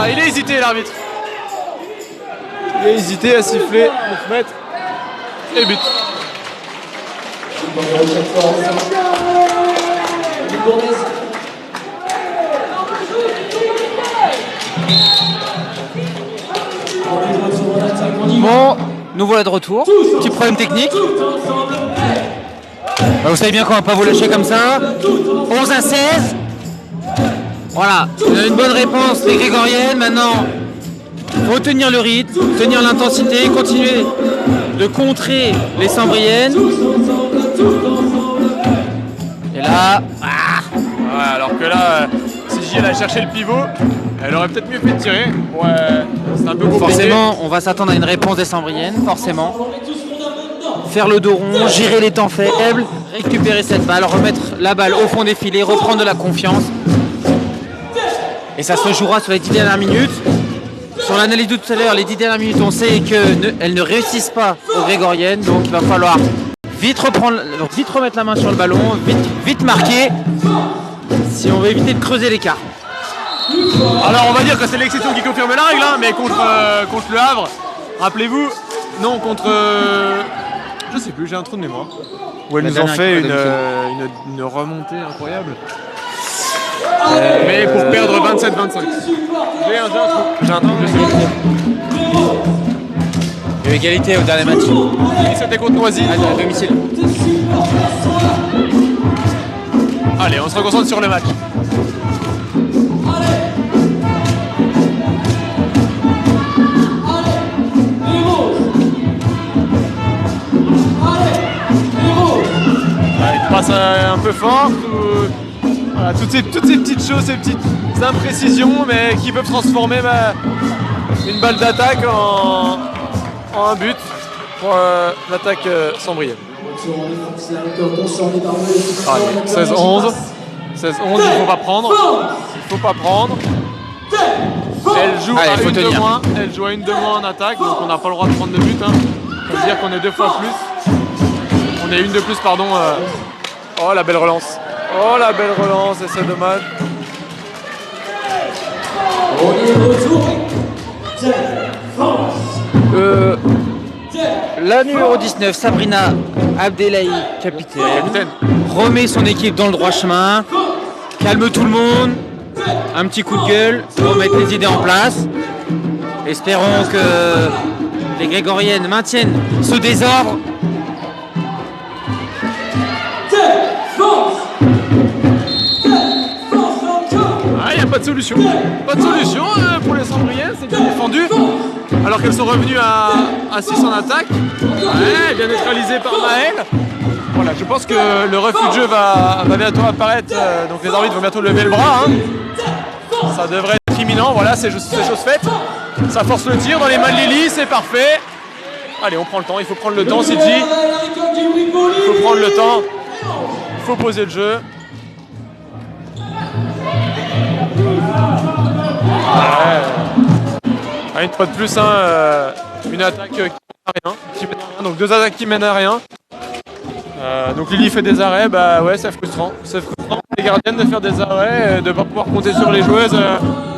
il a hésité l'arbitre. Il a hésité à siffler 9 mètres et but. Bon, nous voilà de retour. Petit problème technique. Bah, vous savez bien qu'on va pas vous lâcher comme ça. 11-16. Voilà, une bonne réponse les Grégoriennes. Maintenant, faut tenir le rythme, tenir l'intensité, continuer de contrer les Sambriennes. Et là, Ouais, alors que là, si elle a cherché le pivot, elle aurait peut-être mieux fait de tirer. Ouais, c'est un peu compliqué. forcément, on va s'attendre à une réponse des Sambriennes, forcément. Faire le dos rond, gérer les temps faibles, récupérer cette balle, remettre la balle au fond des filets, reprendre de la confiance. Et ça se jouera sur les 10 dernières minutes. Sur l'analyse de tout à l'heure, les 10 dernières minutes, on sait qu'elles ne réussissent pas aux Grégoriennes, donc il va falloir vite remettre la main sur le ballon, vite marquer, si on veut éviter de creuser l'écart. Alors on va dire que c'est l'exception qui confirme la règle, hein, mais contre le Havre, rappelez-vous, non contre... je sais plus, j'ai un trou de mémoire. Où elle La nous en dernière fait équipe une remontée incroyable. Mais pour perdre 27-25. J'ai un trou, je sais. Il y a eu égalité au dernier match. Oui, c'était contre Noisy. À domicile. Allez, on se reconcentre sur le match. Ouais, il passe un peu fort. Voilà, toutes ces petites choses, ces petites imprécisions, mais qui peuvent transformer une balle d'attaque en un but pour l'attaque Sambrienne. Allez, 16-11. 16-11, il ne faut pas prendre. Il ne faut pas prendre. Elle joue à une de moins. Elle joue à une de moins en attaque, donc on n'a pas le droit de prendre de but. Hein. Ça veut dire qu'on est 2 fois plus. On est une de plus, pardon. Oh, la belle relance. Oh, la belle relance, et c'est dommage. La numéro 19, Sabrina Abdelhaï, capitaine, remet son équipe dans le droit chemin, calme tout le monde, un petit coup de gueule pour remettre les idées en place. Espérons que les Grégoriennes maintiennent ce désordre. Il n'y a pas de solution. Pas de solution pour les Sambriennes, c'est bien défendu. Alors qu'elles sont revenues à 6 en attaque. Ouais, bien neutralisées par Maël. Voilà, je pense que le refus de jeu va bientôt apparaître. Donc les arbitres vont bientôt lever le bras. Hein. Ça devrait être imminent. Voilà, c'est chose faite. Ça force le tir dans les mains de Lily, c'est parfait. Allez, on prend le temps, il faut prendre le temps, Sidji. Il faut prendre le temps, il faut poser le jeu. Une fois de plus, hein, une attaque qui mène à rien, donc 2 attaques qui mènent à rien. Donc Lily fait des arrêts, bah ouais, c'est frustrant. C'est frustrant pour les gardiennes de faire des arrêts, de ne pas pouvoir compter sur les joueuses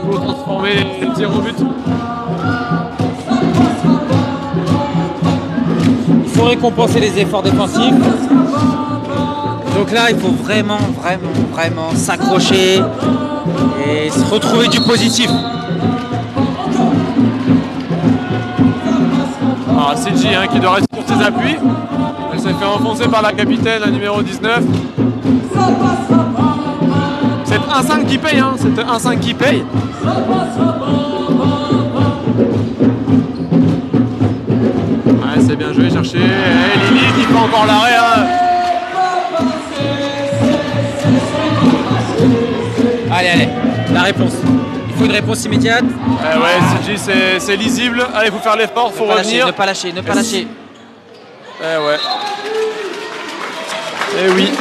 pour transformer les tirs au but. Il faut récompenser les efforts défensifs. Donc là, il faut vraiment s'accrocher et se retrouver du positif. Alors CJ hein, qui doit rester sur ses appuis. Elle s'est fait enfoncer par la capitaine, la numéro 19. C'est 1-5 qui paye, hein. C'est 1-5 qui paye. Ouais, c'est bien joué, chercher. Et Lily qui fait encore l'arrêt. Hein. Allez, la réponse. Il faut une réponse immédiate. Ouais, CJ, c'est lisible. Allez, il faut faire l'effort, il faut revenir. Ne pas lâcher. Ouais. Eh oui.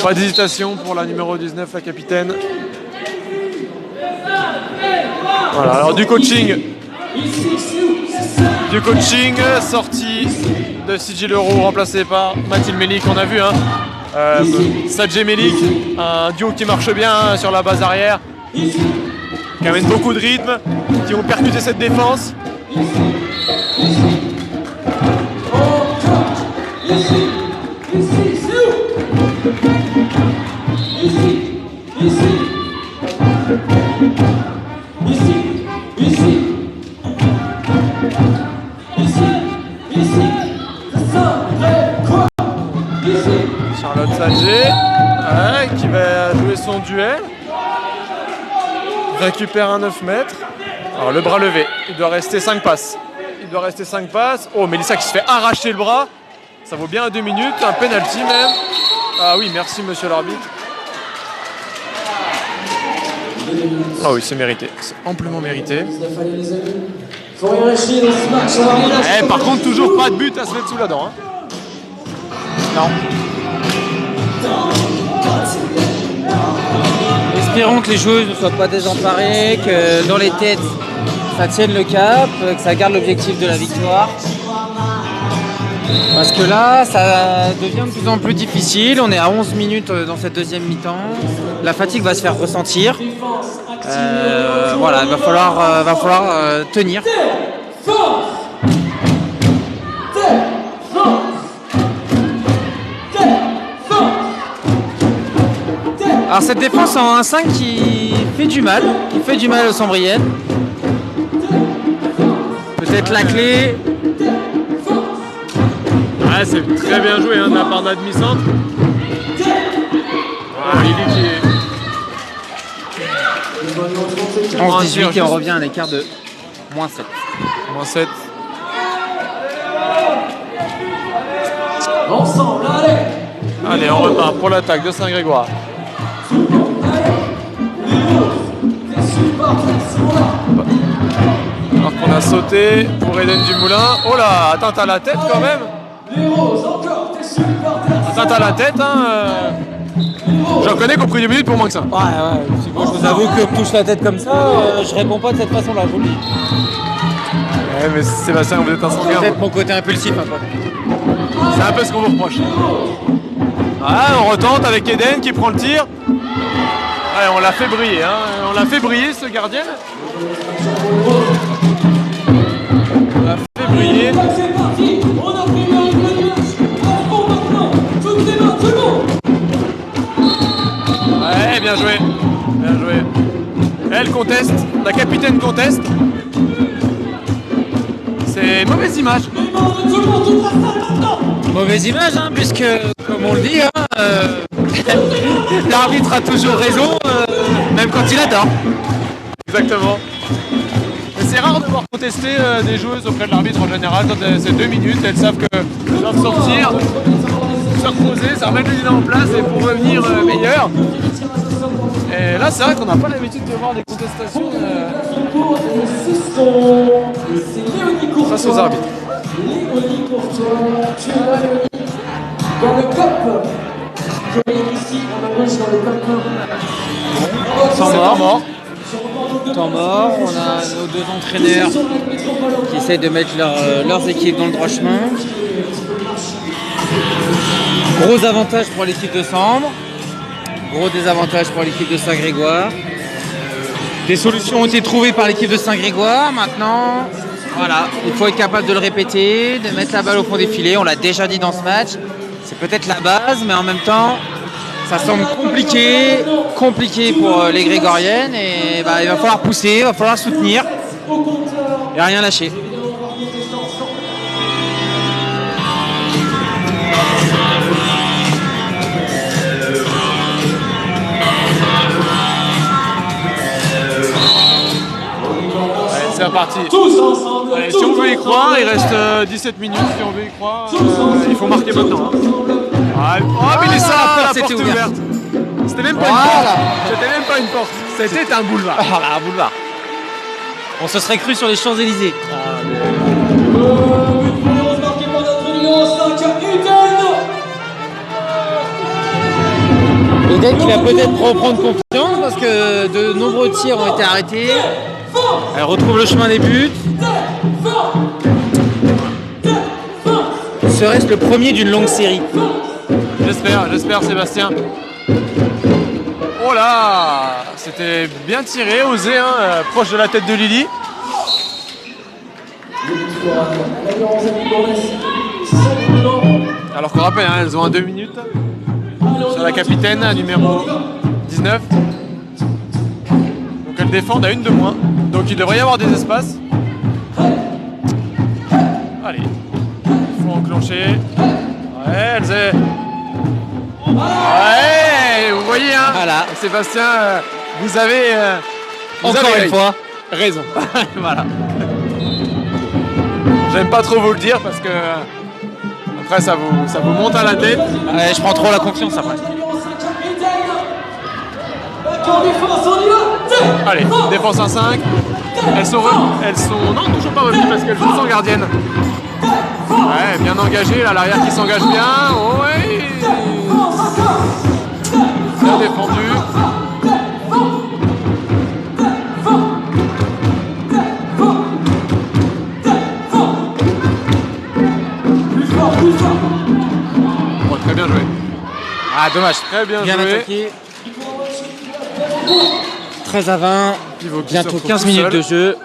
Pas d'hésitation pour la numéro 19, la capitaine. Voilà, alors du coaching. Sortie de CJ Leroux, remplacé par Mathilde Melik, on a vu. Hein. Sadje Melik, un duo qui marche bien hein, sur la base arrière. Qui amène beaucoup de rythme, qui vont percuter cette défense. Charlotte Sadje qui va jouer son duel. Récupère un 9 mètres. Alors le bras levé, il doit rester 5 passes. Oh, Mélissa qui se fait arracher le bras. Ça vaut bien 2 minutes, un penalty même. Ah oui, merci monsieur l'arbitre. Ah oui, c'est mérité, c'est amplement mérité. Par contre, toujours pas de but à se mettre sous la dent. Hein. Non. Espérons que les joueuses ne soient pas désemparées, que dans les têtes ça tienne le cap, que ça garde l'objectif de la victoire. Parce que là, ça devient de plus en plus difficile. On est à 11 minutes dans cette deuxième mi-temps. La fatigue va se faire ressentir. Voilà, il va falloir tenir. Alors cette défense en 1-5 qui fait du mal aux Sambriennes. Peut-être la clé. Ouais, c'est très bien joué hein, de la part de la demi-centre. Lily qui est... 11-18 et on revient à l'écart de -7. -7. Ensemble, Allez, on repart pour l'attaque de Saint-Grégoire. Alors qu'on a sauté pour Eden Dumoulin. Oh là, atteinte à la tête quand même. Atteinte à la tête, hein. J'en connais qu'au prix du minute pour moins que ça. Ouais. Moi, je vous avoue que me touche la tête comme ça, je réponds pas de cette façon-là, je vous le dis. Ouais, mais Sébastien, vous êtes un sanguin. Peut-être mon côté impulsif un peu. C'est un peu ce qu'on vous reproche. Ah, on retente avec Eden qui prend le tir. Ouais, on l'a fait briller, hein. On l'a fait briller ce gardien. On l'a fait briller. C'est parti, on a pris le nuage. On maintenant, toutes les mains, tout le monde. Ouais, bien joué. Bien joué. Elle conteste, la capitaine conteste. C'est une mauvaise image. Les mains de tout le monde, toute la salle maintenant. Mauvaise image, hein, puisque, comme on le dit, l'arbitre a toujours raison, même quand il a tort. Exactement. Mais c'est rare de voir contester des joueuses auprès de l'arbitre en général. Quand c'est 2 minutes, elles savent qu'elles doivent sortir, se reposer, ça remet le dîner en place et pour revenir meilleur. Et là, c'est vrai qu'on n'a pas l'habitude de voir des contestations face aux arbitres. Léonie Courtois, tu es là Léonie, dans le COP. Je vais ici, on avance dans le COP. Temps mort, on a nos deux entraîneurs qui essayent de mettre leurs équipes dans le droit chemin. Gros avantage pour l'équipe de Sambre, gros désavantage pour l'équipe de Saint-Grégoire. Des solutions ont été trouvées par l'équipe de Saint-Grégoire. Maintenant, voilà, il faut être capable de le répéter, de mettre la balle au fond des filets. On l'a déjà dit dans ce match. C'est peut-être la base, mais en même temps, ça semble compliqué pour les Grégoriennes. Et bah, il va falloir pousser, il va falloir soutenir et rien lâcher. C'est reparti. Tous ensemble. Allez, si on veut y croire, il reste 17 minutes. Si on veut y croire, il faut marquer maintenant. Hein. Oh, mais il est ça, la porte ouverte. C'était même pas une porte. C'était même pas une porte. C'était un boulevard. Ah là, un boulevard. On se serait cru sur les Champs-Élysées. But pour le 11 marqué par notre numéro 5, Eden. Eden qui va peut-être reprendre confiance parce que de nombreux tirs ont été arrêtés. Elle retrouve le chemin des buts. Serait-ce le premier d'une longue série? J'espère Sébastien. Oh là, c'était bien tiré, osé, hein, proche de la tête de Lily. Alors qu'on rappelle, hein, elles ont 2 minutes sur la capitaine, numéro 19. Donc elles défendent à 1 de moins. Donc il devrait y avoir des espaces. Allez, il faut enclencher. Ouais, elles est... Ouais, vous voyez, hein, Voilà. Sébastien, vous avez Encore une fois. raison. Voilà. J'aime pas trop vous le dire parce que après ça vous monte à la tête. Ouais, je prends trop la confiance après. Allez, défense à 5. Elles sont non, toujours pas revenues parce qu'elles jouent sans gardienne. Ouais, bien engagé, là, l'arrière qui s'engage bien. Oh, ouais. Bien défendu. Oh, très bien joué. Ah, dommage. Très bien joué. attaqué. 13 à 20. Pivot qui se Bientôt retrouve 15 tout minutes seul. de jeu.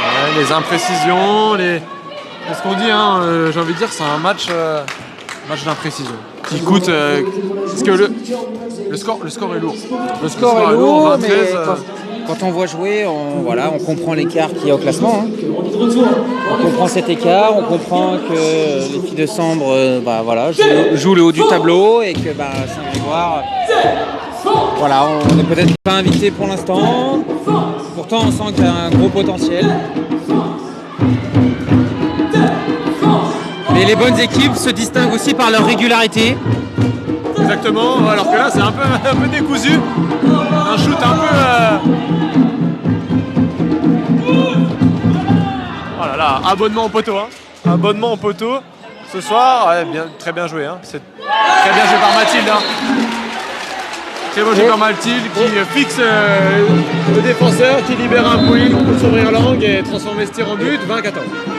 Ouais, les imprécisions, ce qu'on dit, hein, j'ai envie de dire, c'est un match d'imprécision qui coûte. Parce que le score est lourd. Le score est lourd, 23, mais quand on voit jouer, on comprend l'écart qu'il y a au classement. Hein. On comprend cet écart, on comprend que les filles de Sambre jouent le haut du tableau et que Saint-Grégoire, on n'est peut-être pas invité pour l'instant. Pourtant, on sent qu'il y a un gros potentiel. Mais les bonnes équipes se distinguent aussi par leur régularité. Exactement, alors que là c'est un peu décousu. Un shoot un peu. Oh là là, abonnement au poteau. Hein. Abonnement au poteau. Ce soir, ouais, très bien joué. Hein. C'est très bien joué par Mathilde. Hein. Très bien joué par Mathilde qui fixe le défenseur, qui libère un Pauline pour s'ouvrir l'angle et transformer ce tir en but, 20-14.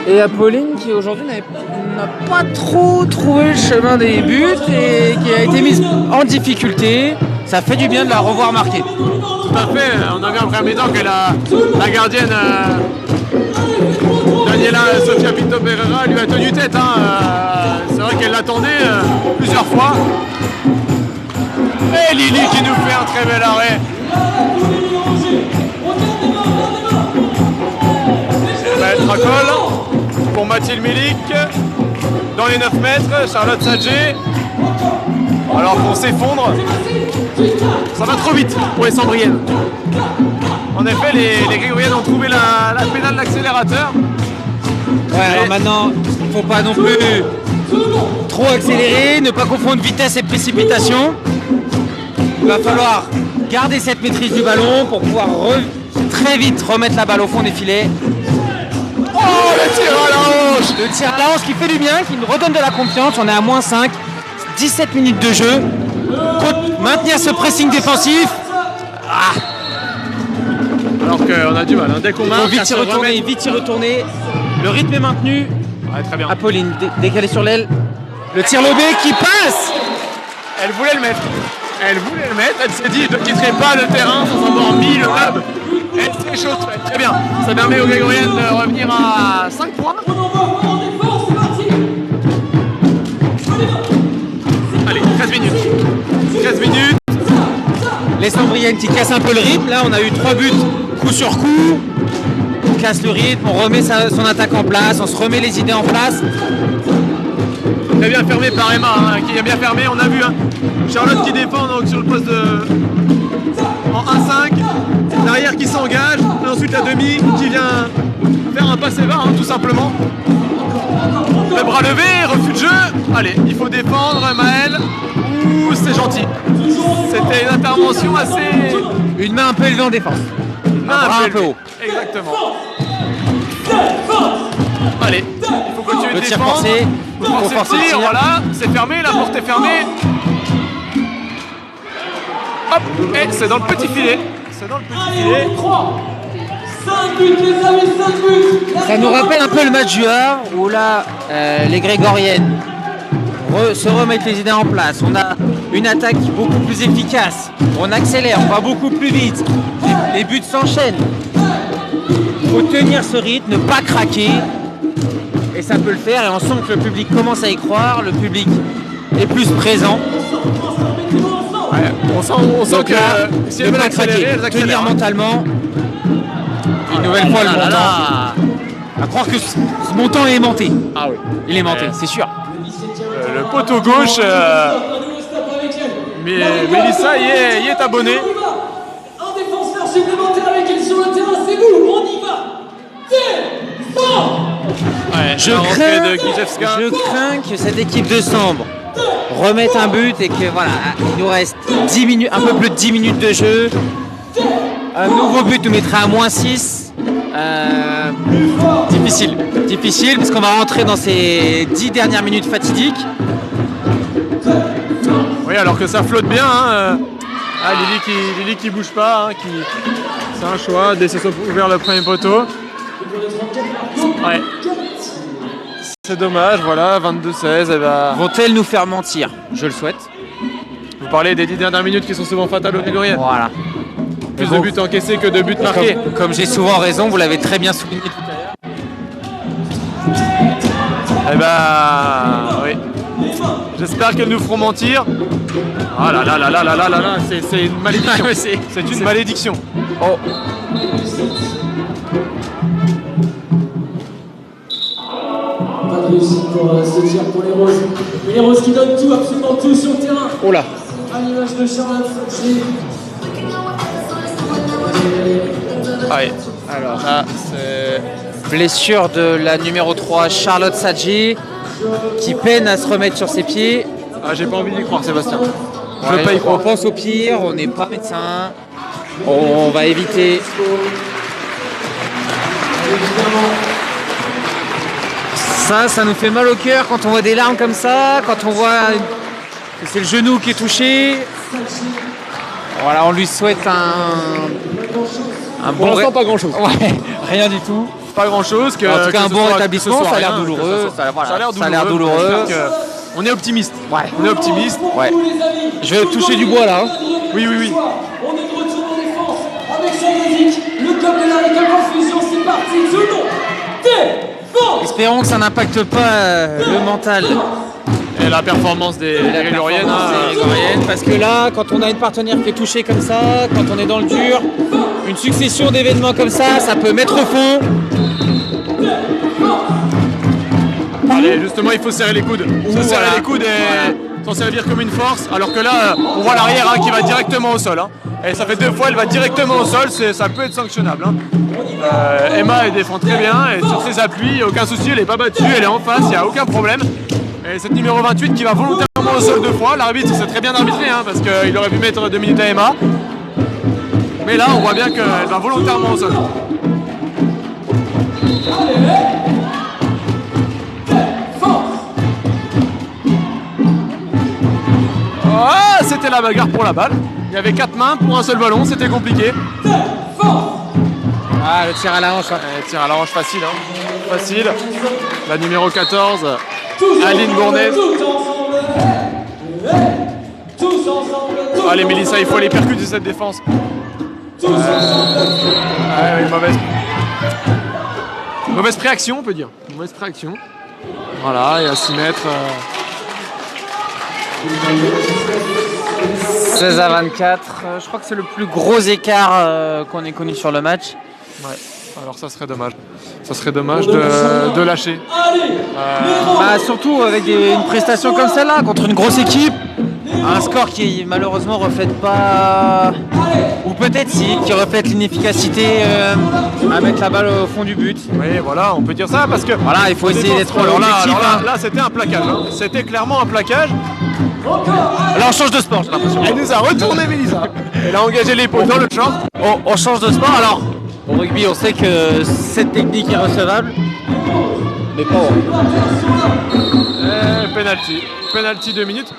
Et Apolline qui aujourd'hui n'a pas trop trouvé le chemin des buts et qui a été mise en difficulté. Ça fait du bien de la revoir marquer. Tout à fait, on a vu en première mi-temps que la gardienne Daniela Sofia Pinto Pereira lui a tenu tête. Hein. C'est vrai qu'elle l'attendait plusieurs fois. Et Lily qui nous fait un très bel arrêt. Elle va être à col pour Mathilde Milik. Dans les 9 mètres, Charlotte Sadgé. Alors qu'on s'effondre. Ça va trop vite pour les Sambriennes. En effet, les Grégoriennes ont trouvé la pédale d'accélérateur. Ouais, alors maintenant, il ne faut pas non plus trop accélérer, ne pas confondre vitesse et précipitation. Il va falloir garder cette maîtrise du ballon pour pouvoir très vite remettre la balle au fond des filets. Oh, le tir à la hanche! Le tir à la hanche qui fait du bien, qui nous redonne de la confiance. On est à -5, 17 minutes de jeu. Maintenir ce pressing défensif. Alors qu'on a du mal, hein. Dès qu'on marque, Vite y retourner. Le rythme est maintenu. Ouais, très bien. Apolline décalée sur l'aile. Le tir lobé qui passe. Elle voulait le mettre. Elle s'est dit, je ne quitterai pas le terrain sans avoir mis le lob. Elle s'est chaude. Très bien. Ça permet aux Grégoriennes de revenir à 5 points. On envoie en défense, c'est parti. Allez, 13 minutes. 13 minutes. Les Sambriennes qui cassent un peu le rythme. Là, on a eu 3 buts coup sur coup. On casse le rythme, on remet son attaque en place, on se remet les idées en place. Très bien fermé par Emma, hein, qui a bien fermé. On a vu hein, Charlotte qui défend donc, sur le poste en 1-5. L'arrière qui s'engage. Et ensuite la demi qui vient faire un passe bas, hein, tout simplement. Le bras levé, refus de jeu. Allez, il faut défendre Maëlle. Ouh, c'est gentil. C'était une intervention assez... Une main un peu élevée en défense. Un bras un peu haut. Exactement. Allez, il faut continuer de Le tir défendre. forcé. Il faut forcer le tir, voilà. C'est fermé, la porte est fermée. Hop, et c'est dans le petit filet. C'est dans le petit filet. 3, 5 buts, les amis, 5 buts. Ça nous rappelle un peu le match du Havre où là, les Grégoriennes se remettent les idées en place. On a une attaque beaucoup plus efficace. On accélère, on va beaucoup plus vite. Les buts s'enchaînent. Il faut tenir ce rythme, ne pas craquer. Et ça peut le faire. Et on sent que le public commence à y croire. Le public est plus présent. Ouais, on sent Donc que là, si ne elles veulent pas accélérer, craquer, elles accélèrent. tenir mentalement. Une nouvelle fois le montant. À croire que ce montant est aimanté. Ah oui. Il est aimanté, c'est sûr. Le poteau gauche, mais Mélissa y est abonnée. Un défenseur supplémentaire avec elle sur le terrain, c'est vous, on y va. Défense. Ouais, Je la rentrée de Gijewska. crains que cette équipe de Sambre remette un but et que voilà, il nous reste 10 minutes, un peu plus de 10 minutes de jeu. Un nouveau but nous mettrait à -6. Difficile parce qu'on va rentrer dans ces 10 dernières minutes fatidiques. Oui, alors que ça flotte bien. Hein. Ah, Lily qui bouge pas. Hein, c'est un choix. Dès que c'est ouvert le premier poteau. Ouais. C'est dommage, voilà, 22-16. Et bah... Vont-elles nous faire mentir? Je le souhaite. Vous parlez des 10 dernières minutes qui sont souvent fatales aux Grégoriennes. Voilà. Plus de buts encaissés que de buts marqués. Comme j'ai souvent raison, vous l'avez très bien souligné tout à l'heure. Eh bah, oui. J'espère qu'elles nous feront mentir. Ah là là là là là là là là, c'est une malédiction. C'est une malédiction. Oh. Pas de réussite pour ce tir pour les Roses. Mais les Roses qui donnent tout, absolument tout sur le terrain. Oh là. À l'image de Charlotte Sadji. Ouais. Alors là, c'est... Blessure de la numéro 3, Charlotte Sadji, qui peine à se remettre sur ses pieds. Ah, j'ai pas envie d'y croire, Sébastien. Je veux Ouais, pas y on croire. pense au pire, on n'est pas médecin. On va éviter. Ça nous fait mal au cœur quand on voit des larmes comme ça, quand on voit que c'est le genou qui est touché. Voilà, on lui souhaite un Pour bon l'instant, pas grand-chose. Ouais, rien du tout. Pas grand-chose. Que, En tout cas, que un ce bon soit- rétablissement, que ce soit ça a l'air rien, douloureux, que ce soit- ça- voilà, ça a l'air ça a l'air douloureux. douloureux. J'espère que- On est optimiste. Ouais. On est optimiste. Ouais. Vous, les amis, Je vais toucher du bois là. hein. Oui, oui, oui. On est de retour en défense avec Saint-Denis. Le club de la récolte en fusion, c'est parti. Tout le monde. Défense. Espérons que ça n'impacte pas le mental Et la performance des la Grégoriennes. performance hein, des Grégoriennes, parce que là, quand on a une partenaire qui est touchée comme ça, quand on est dans le dur, une succession d'événements comme ça peut mettre au fond. Allez, justement, il faut serrer les coudes. Se serrer voilà. les coudes et s'en servir comme une force. Alors que là, on voit l'arrière hein, qui va directement au sol. Hein. Et ça fait 2 fois, elle va directement au sol. Ça peut être sanctionnable. Hein. Emma, elle défend très bien. Et sur ses appuis, aucun souci, elle n'est pas battue. Elle est en face, il n'y a aucun problème. Et cette numéro 28 qui va volontairement au sol 2 fois. L'arbitre, c'est très bien arbitré hein, parce qu'il aurait pu mettre 2 minutes à Emma. Mais là, on voit bien qu'elle va volontairement au sol. Ah, c'était la bagarre pour la balle. Il y avait 4 mains pour un seul ballon, c'était compliqué. Ah, le tir à la hanche. Tir à la hanche facile, hein. Facile. La numéro 14, Aline Bournet. Allez Mélissa, il faut aller percuter cette défense. Ouais, mauvaise préaction, on peut dire. Mauvaise préaction. Voilà, et à 6 mètres. 16 à 24. Je crois que c'est le plus gros écart qu'on ait connu sur le match. Ouais, alors ça serait dommage. Ça serait dommage de lâcher. Surtout avec une prestation comme celle-là, contre une grosse équipe. Un score qui malheureusement reflète pas, ou peut-être si, qui reflète l'inefficacité à mettre la balle au fond du but. Oui, voilà, on peut dire ça parce que. Voilà, il faut essayer d'être alors objectif. Là, c'était un plaquage. Hein. C'était clairement un plaquage. Alors on change de sport, j'ai l'impression. Elle nous a retourné, Mélissa. Elle a engagé l'épaule dans le champ. On change de sport. Alors, au rugby, on sait que cette technique est recevable, mais pas au rugby. Penalty. Penalty 2 minutes.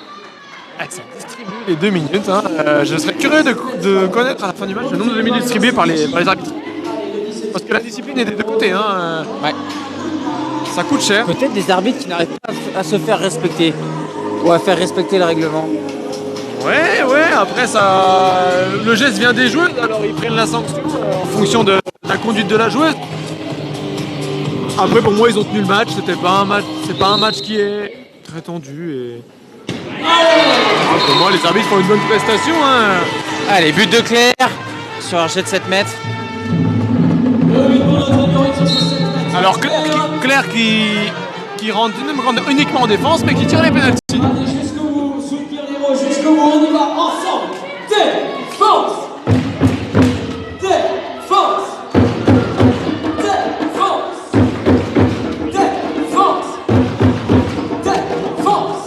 Ça distribue les 2 minutes. Hein. Je serais curieux de connaître à la fin du match le nombre de minutes distribuées par les arbitres. Parce que la discipline est des deux côtés. Hein. Ouais. Ça coûte cher. Peut-être des arbitres qui n'arrivent pas à se faire respecter ou à faire respecter le règlement. Ouais, après ça, le geste vient des joueuses, alors ils prennent la sanction en fonction de la conduite de la joueuse. Après pour moi ils ont tenu le match, c'est pas un match qui est très tendu et pour moi les arbitres font une bonne prestation. Hein. Allez, but de Claire sur un jet de 7 mètres. Alors Claire qui rentre uniquement en défense mais qui tire les pénaltys. Allez jusqu'au bout, soutenir les mots jusqu'au bout, on y va ensemble. Défense. Défense. Défense. Défense.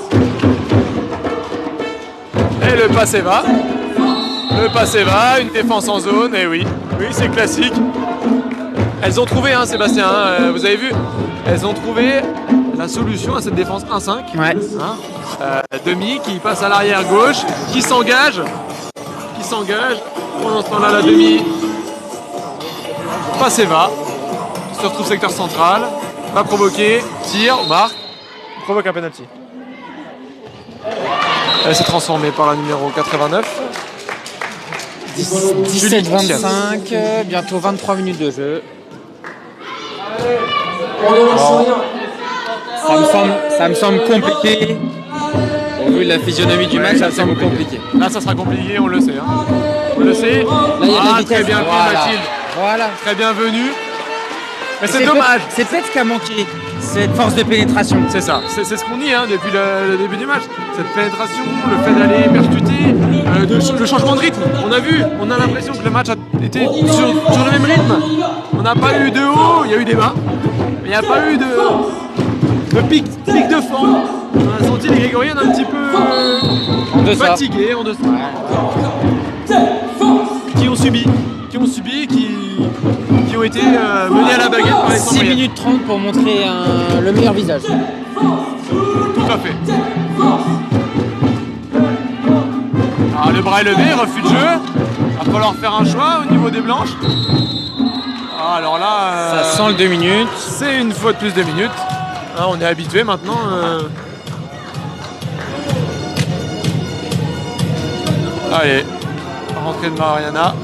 Et le passé va. Le passé va, une défense en zone, et oui, c'est classique. Elles ont trouvé, hein, Sébastien, vous avez vu, elles ont trouvé la solution à cette défense 1-5. Ouais. Hein, demi qui passe à l'arrière gauche, qui s'engage. Pendant ce temps-là, la demi passe et va. Se retrouve secteur central, va provoquer, tire, marque, provoque un penalty. Elle s'est transformée par la numéro 89. 17-25, bientôt 23 minutes de jeu. Ça me semble compliqué. Au vu de la physionomie du match, ça me semble compliqué. Là, ça sera compliqué, on le sait. Hein. On le sait. Là, il y a de la vitesse. Très bien fait, Mathilde. Voilà. Très bienvenue. Mais c'est dommage. C'est peut-être ce qui a manqué, cette force de pénétration. C'est ça. C'est ce qu'on dit hein, depuis le début du match. Cette pénétration, le fait d'aller percuter, le changement de rythme. On a l'impression que le match a été sur le même rythme. On n'a pas eu de haut, il y a eu des bas. Mais il n'y a pas eu de pic de forme. On a senti les Grégoriennes un petit peu fatiguées en deçà. Qui ont subi, qui ont été menés à la baguette par les 6 minutes 30 pour montrer le meilleur visage. Tout à fait. Alors le bras est levé, refus de jeu. Il va falloir faire un choix au niveau des blanches. Alors là, ça sent le 2 minutes. C'est une fois de plus 2 minutes. Hein, on est habitué maintenant. Allez, rentrée de Mariana.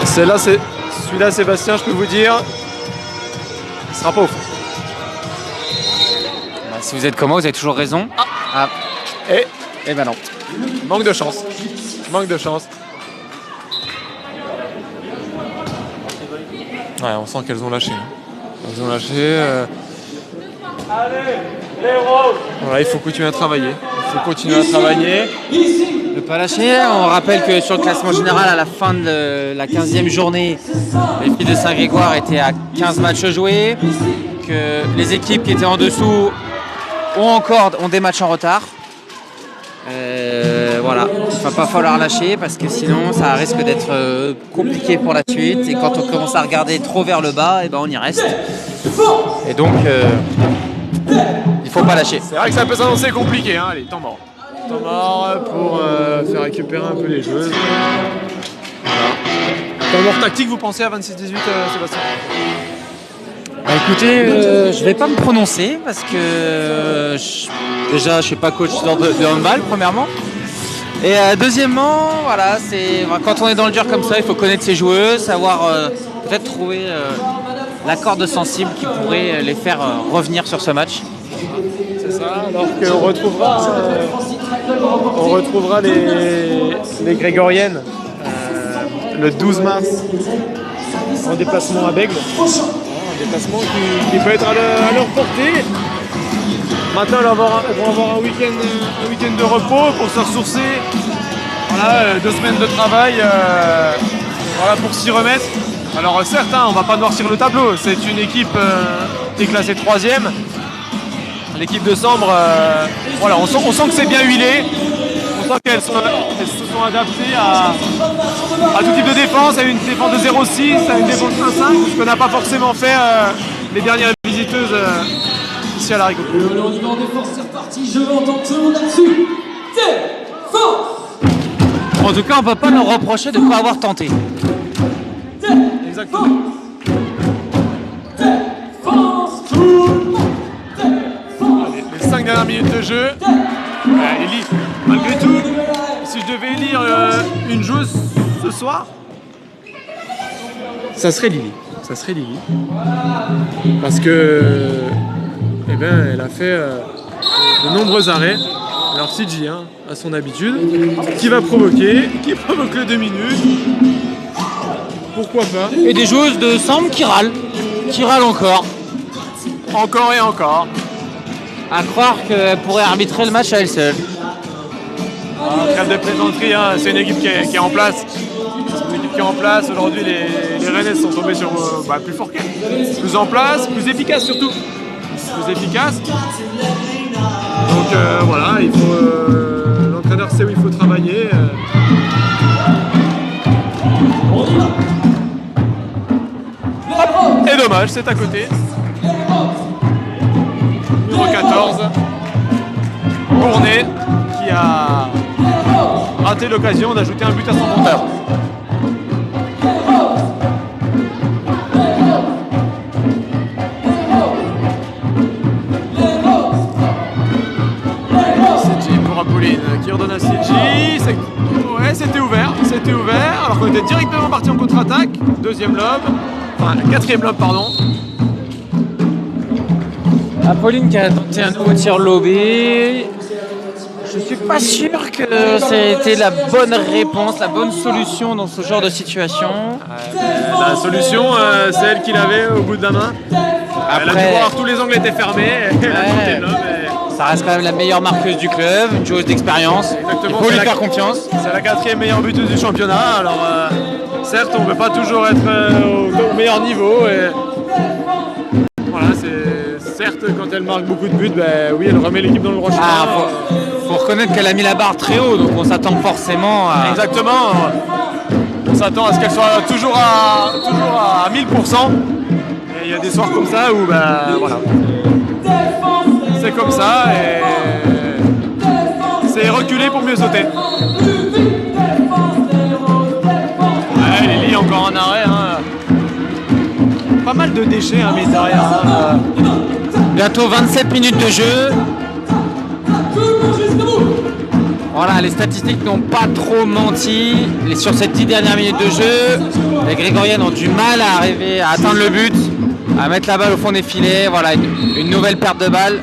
Celui-là, Sébastien, je peux vous dire, il sera pas au fond. Bah, si vous êtes comme moi, vous avez toujours raison. Et ben non. Manque de chance. Ouais, on sent qu'elles ont lâché. Allez, les roses. Voilà, il faut continuer à travailler. Ne pas lâcher. On rappelle que sur le classement général, à la fin de la 15e journée, les filles de Saint-Grégoire étaient à 15 matchs joués, que les équipes qui étaient en dessous ont des matchs en retard. Voilà, il va pas falloir lâcher parce que sinon ça risque d'être compliqué pour la suite. Et quand on commence à regarder trop vers le bas, et ben on y reste. Et donc il faut pas lâcher. C'est vrai que ça peut s'annoncer compliqué, hein. Allez, temps mort. Temps mort pour faire récupérer un peu les joueuses. Voilà. Temps mort tactique, vous pensez à 26-18, Sébastien? Bah écoutez, je vais pas me prononcer parce que déjà je suis pas coach de handball premièrement. Et deuxièmement, voilà, c'est quand on est dans le dur comme ça, il faut connaître ses joueuses, savoir peut-être trouver la corde sensible qui pourrait les faire revenir sur ce match. C'est ça, alors qu'on retrouvera les Grégoriennes le 12 mars en déplacement à Bègle. Un déplacement qui peut être à leur portée. Maintenant, ils vont avoir un week-end de repos pour se ressourcer. Voilà, 2 semaines de travail voilà, pour s'y remettre. Alors certes, on ne va pas noircir le tableau. C'est une équipe qui est classée 3e. L'équipe de Sambre, voilà, on sent que c'est bien huilé. On sent qu'elles se sont adaptées à tout type de défense, à une défense de 0-6, à une défense 1-5, ce que n'a pas forcément fait les dernières visiteuses ici à la Rico. Le niveau en défense, c'est reparti, je veux entendre tout le monde là-dessus. Défense. En tout cas, on ne peut pas nous reprocher de ne pas avoir tenté. Exactement. Défense, tout le monde. Allez, les 5 dernières minutes de jeu. Ellie, malgré tout, si je devais élire une joueuse ce soir, ça serait Lily. Ça serait Lily. Parce que, eh ben, elle a fait de nombreux arrêts. Alors CJ, à son habitude, qui va provoquer, qui provoque le 2 minutes. Pourquoi pas? Et des joueuses de Sambre qui râlent encore. Encore et encore. À croire qu'elle pourrait arbitrer le match à elle seule. Trêve de plaisanterie, c'est une équipe qui est en place. C'est une équipe qui est en place. Aujourd'hui, les Rennaises sont tombées sur plus fort qu'elles. Plus en place, plus efficace surtout. Plus efficace. Donc voilà, il faut l'entraîneur sait où il faut travailler. Et dommage, c'est à côté. Numéro 14, Gournay, qui a raté l'occasion d'ajouter un but à son compteur. CJ pour Apolline qui redonne à CJ. Ouais, c'était ouvert. Alors qu'on était directement parti en contre-attaque. Deuxième lob, enfin 4e lob, pardon. Apolline qui a tenté un nouveau tir lobé. Je suis pas sûr que c'était la bonne réponse, la bonne solution dans ce genre de situation. La solution, c'est elle qui l'avait au bout de la main. Elle a dû voir tous les angles étaient fermés. Ça reste quand même la meilleure marqueuse du club, une joueuse d'expérience. Il faut lui faire confiance. C'est la 4e meilleure buteuse du championnat. Alors certes, on ne peut pas toujours être au meilleur niveau. Voilà, certes, quand elle marque beaucoup de buts, oui, elle remet l'équipe dans le droit chemin. Faut reconnaître qu'elle a mis la barre très haut, donc on s'attend forcément à... Exactement. On s'attend à ce qu'elle soit toujours à 1000%. Et il y a des soirs comme ça où, voilà. C'est comme ça et c'est reculer pour mieux sauter. Lily encore en arrêt. Pas mal de déchets, mais derrière. Bientôt 27 minutes de jeu. Voilà, les statistiques n'ont pas trop menti. Sur ces 10 dernières minutes de jeu, les Grégoriennes ont du mal à arriver à atteindre le but, à mettre la balle au fond des filets. Voilà, une nouvelle perte de balle.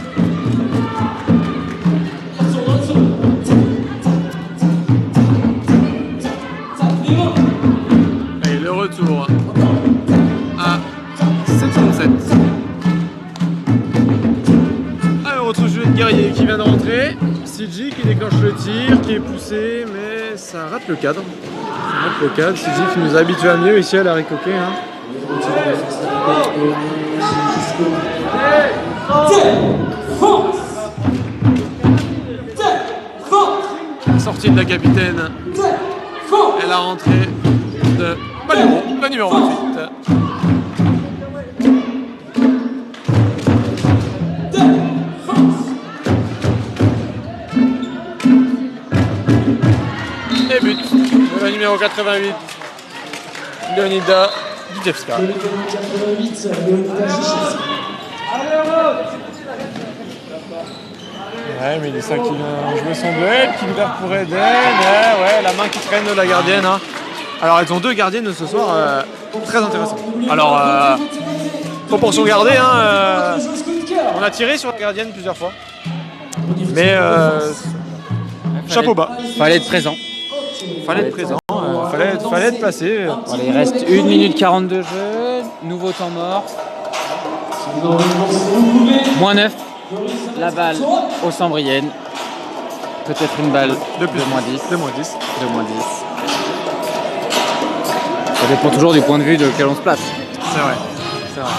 Et le retour à 7-7. Alors, on retrouve Juliette Guerrier qui vient de rentrer. CJ qui déclenche le tir, qui est poussé, mais ça rate le cadre. CJ qui nous habitue à mieux ici à la Ricoquet. Défense. sortie de la capitaine et la rentrée de Malheureux, la numéro 28. Et but de la numéro 88, Leonida Dudevska. Le numéro 88, Leonida Jichevska. Ouais, mais Mélissa qui vient jouer son duel, qui libère pour Eden. Ouais, la main qui traîne de la gardienne. Hein. Alors, elles ont deux gardiennes ce soir, très intéressantes. Alors, proportion gardée, hein, on a tiré sur la gardienne plusieurs fois. Mais chapeau bas. Fallait être présent. Fallait être présent, fallait être placé. Voilà, il reste 1 minute 40 de jeu. Nouveau temps mort. Moins 9. La balle au Sambrienne. Peut-être une balle De plus. de moins 10. De moins 10. De moins 10. Ça dépend toujours du point de vue de lequel on se place. C'est vrai. C'est vrai.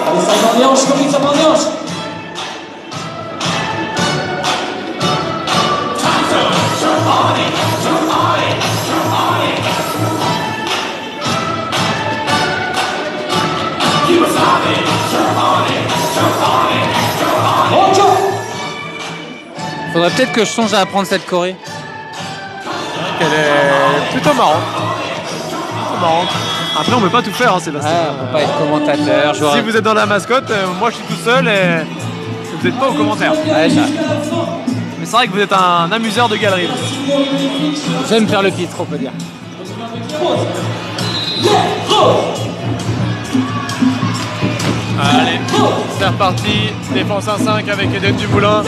Allez, ça va en hanche, Corinne, ça va en hanche. Faudrait peut-être que je songe à apprendre cette choré. Elle est plutôt marrante. Après, on ne peut pas tout faire, hein, Sébastien. On peut pas être commentateur. Si vous êtes dans la mascotte, moi je suis tout seul et vous n'êtes pas aux commentaires. Ouais, Mais c'est vrai que vous êtes un amuseur de galerie. j'aime faire le pitre, on peut dire. Allez, c'est reparti. Défense 1-5 avec Eden Dumoulin.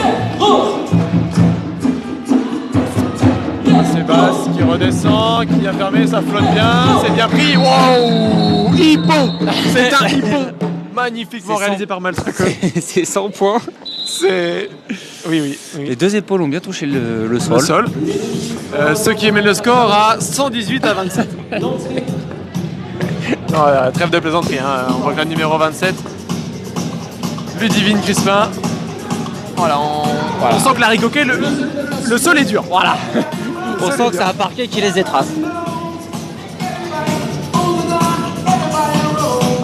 Sébastien qui redescend, qui a fermé, ça flotte bien, c'est bien pris. Wow, hippon. C'est un hippon magnifiquement réalisé par Maltraco. C'est 100 points. C'est... Oui. Les deux épaules ont bien touché le sol. Le sol. Ceux qui aimaient le score à 118 à 27. Non, trêve de plaisanterie, hein. On voit que la numéro 27, Ludivine Crispin. Voilà, on sent que Larry Coquet, le sol est dur. Voilà. On sent que c'est un parquet qui les étrace.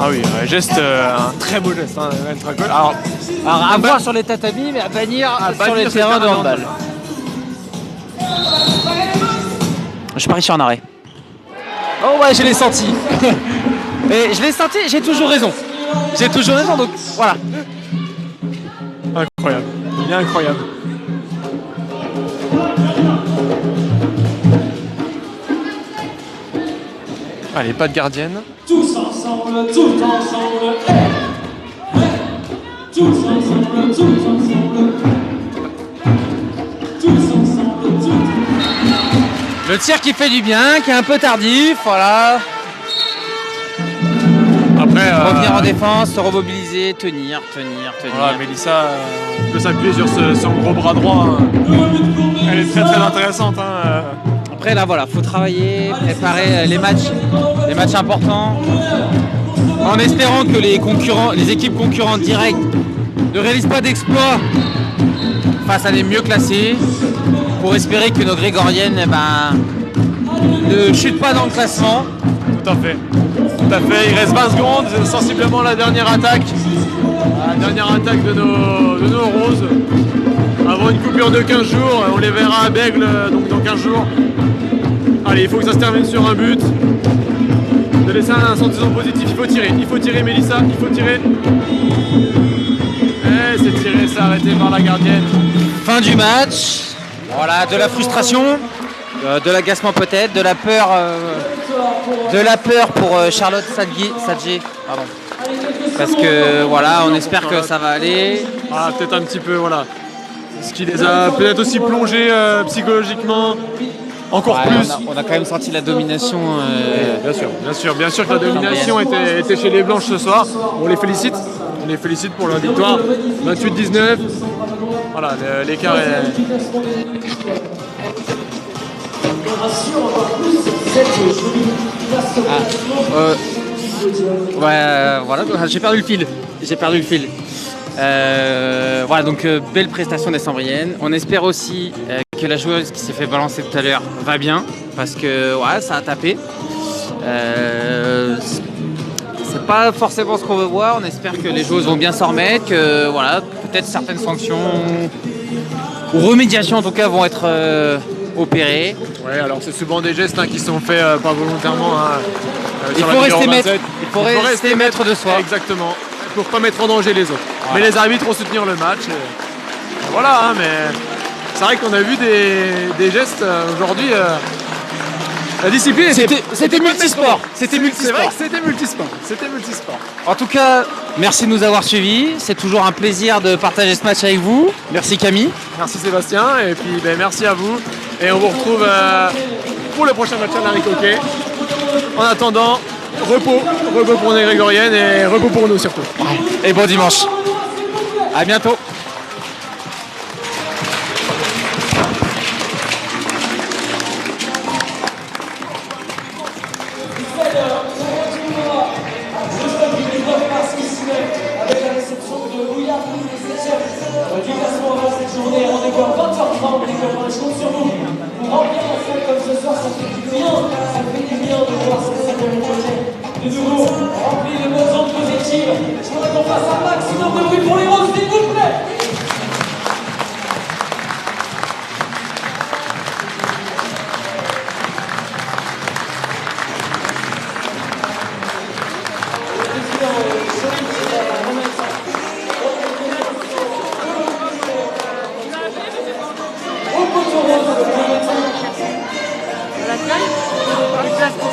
Ah oui, un geste, un très beau geste. Hein, alors, Alors à voir sur les tatamis, mais à bannir sur les terrains de handball. Je parie sur un arrêt. Oh ouais, je l'ai senti. Et je l'ai senti, j'ai toujours raison. Donc voilà. Incroyable, il est incroyable. Allez, pas de gardienne. Tous ensemble, tout ensemble. Tous ensemble, tout ensemble. Tous ensemble, tout ensemble. Le tir qui fait du bien, qui est un peu tardif, voilà. Après, Revenir en défense, se remobiliser, tenir. voilà, Mélissa peut s'appuyer sur son gros bras droit. Hein. Elle est très intéressante. Hein. Après là voilà, faut travailler, préparer les matchs importants, en espérant que les équipes concurrentes directes ne réalisent pas d'exploits face à des mieux classés, pour espérer que nos Grégoriennes ne chutent pas dans le classement. Tout à fait. Il reste 20 secondes, c'est sensiblement la dernière attaque. La dernière attaque de nos roses. Avant une coupure de 15 jours, on les verra à Bègle donc dans 15 jours. Allez, il faut que ça se termine sur un but. De laisser un sentiment positif, il faut tirer Mélissa, il faut tirer. Et c'est tiré, c'est arrêté par la gardienne. Fin du match, voilà, de la frustration, de l'agacement peut-être, de la peur pour Charlotte Sadje, pardon. Parce que voilà, on espère que ça va aller. Ah, peut-être un petit peu, voilà. Ce qui les a peut-être aussi plongés psychologiquement. Encore plus. On a quand même senti la domination. Bien sûr que la domination était chez les Blanches ce soir. On les félicite pour leur victoire. 28-19. Voilà, l'écart est... Ouais, voilà, j'ai perdu le fil. Voilà, donc belle prestation des Sambriennes. On espère aussi que la joueuse qui s'est fait balancer tout à l'heure va bien, parce que ouais, ça a tapé. C'est pas forcément ce qu'on veut voir. On espère que les joueuses vont bien s'en remettre, que voilà, peut-être certaines sanctions ou remédiations en tout cas vont être opérées. Ouais, alors c'est souvent des gestes qui sont faits pas volontairement. Il faut rester maître de soi. Exactement, pour pas mettre en danger les autres. Voilà. Mais les arbitres vont soutenir le match. Et voilà, mais c'est vrai qu'on a vu des gestes aujourd'hui. La discipline c'était multisport. C'était C'est vrai multisport. que c'était multisport. C'était multisport. En tout cas, merci de nous avoir suivis. C'est toujours un plaisir de partager ce match avec vous. Merci Camille. Merci Sébastien et puis merci à vous. Et on vous retrouve pour le prochain match à Larry Coquet. En attendant, repos pour les Grégoriennes et repos pour nous surtout. Et bon dimanche. À bientôt. Avec la réception de Louis Arnaud, le 7e du classement de cette journée. Rendez-vous à 20h30, les copains, je compte sur vous. Pour remplir la salle comme ce soir, ça fait du bien. Ça fait du bien de voir ce septième projet. De nouveau, rempli de bonnes ondes positives. Je voudrais qu'on fasse un maximum de bruit pour les roses, s'il vous plaît. La taille, le classement.